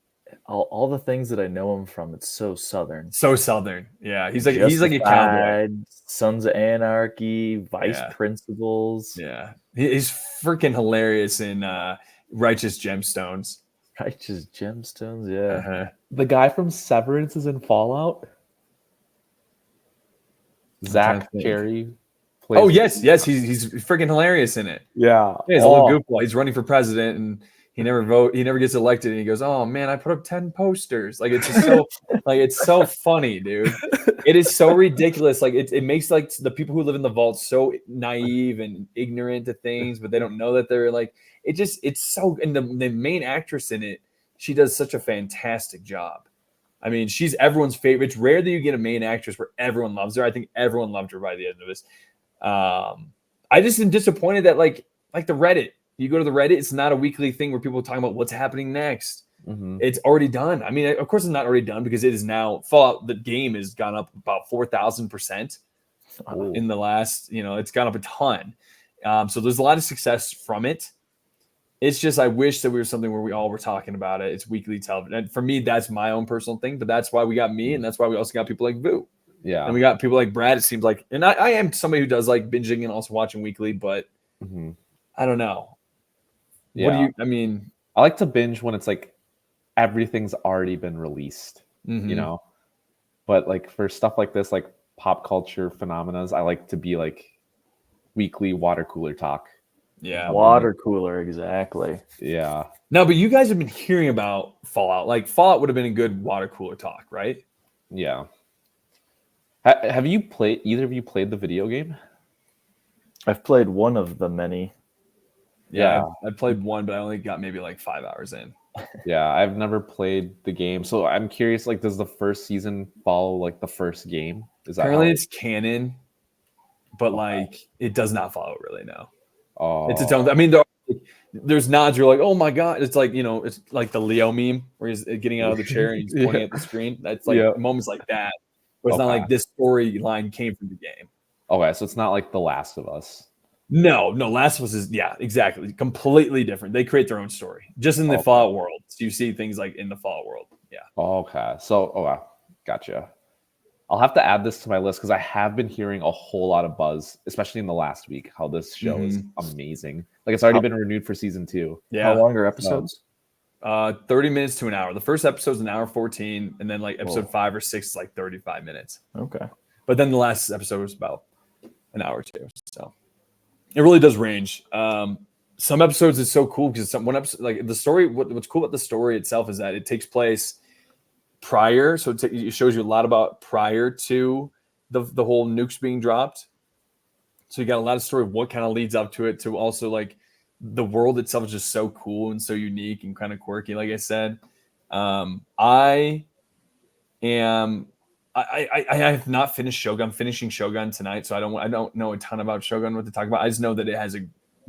All the things that I know him from, it's so southern. So southern. Yeah, he's like a cowboy. Sons of Anarchy, Vice Principals. Yeah, he's freaking hilarious in Righteous Gemstones. Righteous Gemstones, yeah. The guy from Severance is in Fallout. Zach Cherry. Oh yes, he's freaking hilarious in it. Yeah, he's a little goofball. He's running for president, and He never gets elected, and he goes, "Oh man, I put up 10 posters." Like it's just so like it's so funny, dude. It is so ridiculous. Like it makes like the people who live in the vault so naive and ignorant to things, but they don't know that they're like it's so. And the main actress in it, she does such a fantastic job. I mean, she's everyone's favorite. It's rare that you get a main actress where everyone loves her. I think everyone loved her by the end of this. I just am disappointed that like the Reddit. You go to the Reddit, it's not a weekly thing where people are talking about what's happening next. It's already done. I mean, of course, it's not already done because it is now Fallout. The game has gone up about 4,000% in the last. It's gone up a ton. So there's a lot of success from it. It's just I wish that we were something where we all were talking about it. It's weekly television, and for me, that's my own personal thing. But that's why we got me, and that's why we also got people like Vu. Yeah, and we got people like Brad. It seems like, and I am somebody who does like binging and also watching weekly, but I don't know. Yeah. What do you? I mean, I like to binge when it's like everything's already been released, But like for stuff like this, like pop culture phenomena, I like to be like weekly water cooler talk. Yeah, water cooler, exactly. Yeah. No, but you guys have been hearing about Fallout. Like Fallout would have been a good water cooler talk, right? Yeah. Have you played? Either of you played the video game? I've played one of the many. Yeah, I played one, but I only got maybe like 5 hours in. Yeah, I've never played the game, so I'm curious. Like, does the first season follow like the first game? Is that apparently it's canon, but like it does not follow really. No, it's its own. I mean, there's nods. You're like, oh my god, it's like it's like the Leo meme where he's getting out of the chair and he's pointing at the screen. That's like moments like that. But it's not like this storyline came from the game. Okay, so it's not like The Last of Us. No, Last of Us is exactly completely different. They create their own story just in the Fallout world. So you see things like in the Fallout world. Yeah. Okay. So gotcha. I'll have to add this to my list because I have been hearing a whole lot of buzz, especially in the last week, how this show is amazing. Like it's already been renewed for season 2. Yeah. How long are episodes? 30 minutes to an hour. The first episode's an hour 14, and then like episode 5 or 6 is like 35 minutes. Okay. But then the last episode was about an hour or two. So it really does range. Some episodes is so cool because one episode, like the story, what's cool about the story itself is that it takes place prior. So it shows you a lot about prior to the whole nukes being dropped. So you got a lot of story of what kind of leads up to it, to also like the world itself is just so cool and so unique and kind of quirky. Like I said, I have not finished Shogun. I'm finishing Shogun tonight, so I don't know a ton about Shogun, what to talk about. I just know that it has a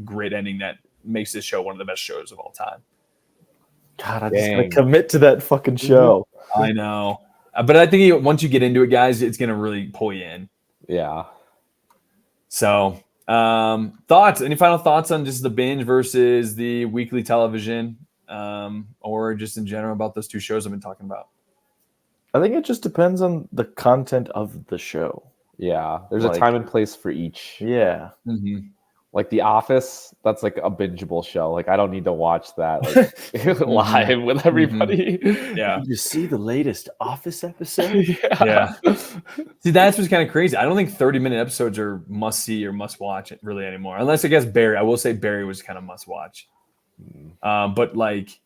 great ending that makes this show one of the best shows of all time. God, I'm just gonna commit to that fucking show. I know, but I think once you get into it, guys, it's gonna really pull you in. Yeah. So, thoughts? Any final thoughts on just the binge versus the weekly television, or just in general about those two shows I've been talking about? I think it just depends on the content of the show. Yeah, there's a time and place for each. Yeah. Like The Office, that's like a bingeable show. Like I don't need to watch that like live with everybody. Yeah. Did you see the latest Office episode? Yeah. See, that's what's kind of crazy. I don't think 30-minute episodes are must see or must watch really anymore. Unless I guess Barry. I will say Barry was kind of must watch. But like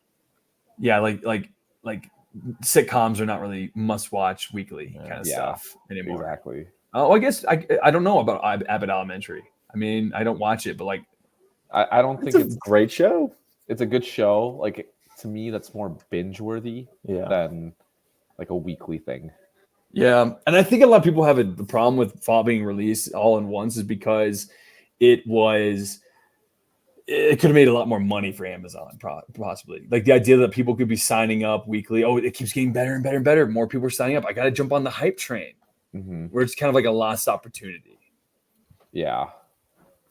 sitcoms are not really must watch weekly kind of stuff anymore. Exactly. Oh, I guess I don't know about Abbott Elementary. I mean, I don't watch it, but like, I don't think it's a great show. It's a good show. Like to me, that's more binge worthy than like a weekly thing. Yeah, and I think a lot of people have the problem with Fallout being released all in once is because it could have made a lot more money for Amazon, possibly. Like the idea that people could be signing up weekly. Oh, it keeps getting better and better and better. More people are signing up. I got to jump on the hype train. Where it's kind of like a lost opportunity. Yeah.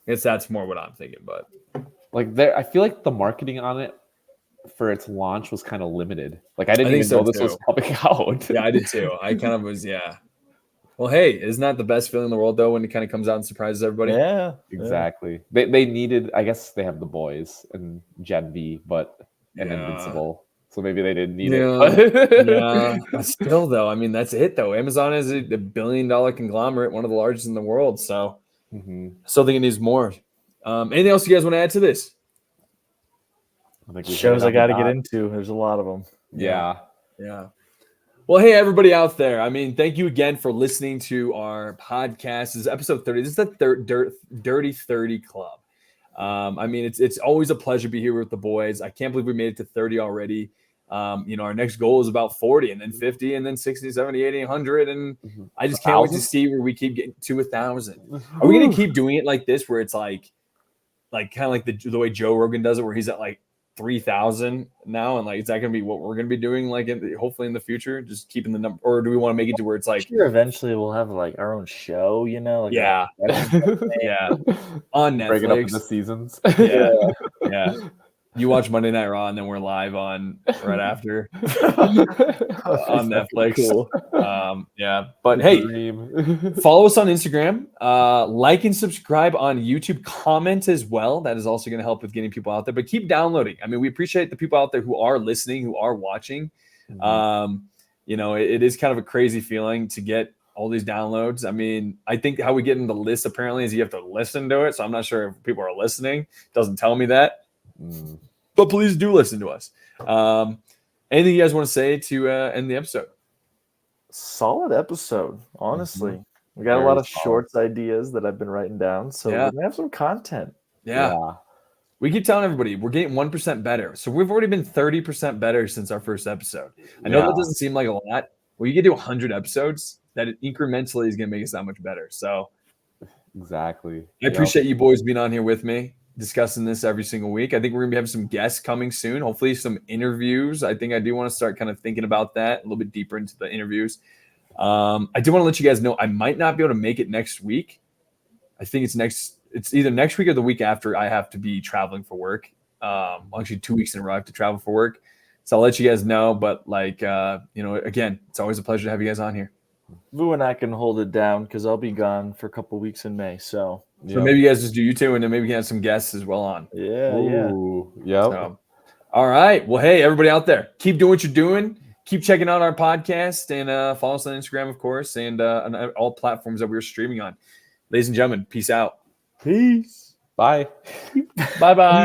I guess that's more what I'm thinking, but like I feel like the marketing on it for its launch was kind of limited. Like I didn't even know this was coming out. Yeah, I did too. I kind of was, Well, hey, isn't that the best feeling in the world though when it kind of comes out and surprises everybody? Yeah, exactly. They needed, I guess they have The Boys and Gen V, and Invincible. So maybe they didn't need it. Yeah, but still though, I mean that's it though. Amazon is a $1 billion conglomerate, one of the largest in the world. So still think it needs more. Anything else you guys want to add to this? I think we hit Shows it I on got the to get dot. into. There's a lot of them. Yeah. Yeah. Well, hey, everybody out there. I mean, thank you again for listening to our podcast. This is episode 30. This is the Dirty 30 Club. I mean, it's always a pleasure to be here with the boys. I can't believe we made it to 30 already. Our next goal is about 40 and then 50 and then 60, 70, 80, 100. And I just can't wait to see where we keep getting to 1,000. Are we going to keep doing it like this where it's like kind of like the way Joe Rogan does it, where he's at like 3,000 now, and like is that going to be what we're going to be doing like hopefully in the future, just keeping the number, or do we want to make it to where it's like sure eventually we'll have like our own show, like yeah on Netflix, break it up into seasons. yeah you watch Monday Night Raw and then we're live on right after on Netflix. Cool. But hey, follow us on Instagram, like and subscribe on YouTube, comment as well. That is also going to help with getting people out there, but keep downloading. I mean, we appreciate the people out there who are listening, who are watching. It is kind of a crazy feeling to get all these downloads. I mean, I think how we get in the list apparently is you have to listen to it. So I'm not sure if people are listening. It doesn't tell me that. But please do listen to us. Anything you guys want to say to end the episode? Solid episode, honestly. We got a lot of shorts ideas that I've been writing down, so we're gonna have some content. Yeah. We keep telling everybody we're getting 1% better. So we've already been 30% better since our first episode. I know that doesn't seem like a lot. When you get to 100 episodes, that incrementally is going to make us that much better. So exactly. I appreciate you boys being on here with me, discussing this every single week. I think we're going to be having some guests coming soon. Hopefully some interviews. I think I do want to start kind of thinking about that a little bit deeper into the interviews. I do want to let you guys know I might not be able to make it next week. I think it's either next week or the week after. I have to be traveling for work. Actually 2 weeks in a row I have to travel for work. So I'll let you guys know. But again, it's always a pleasure to have you guys on here. Vu and I can hold it down because I'll be gone for a couple weeks in May. So maybe you guys just do you two, and then maybe we can have some guests as well on. Yeah. So, all right. Well, hey, everybody out there, keep doing what you're doing. Keep checking out our podcast and follow us on Instagram, of course, and on all platforms that we're streaming on. Ladies and gentlemen, peace out. Peace. Bye. Bye-bye.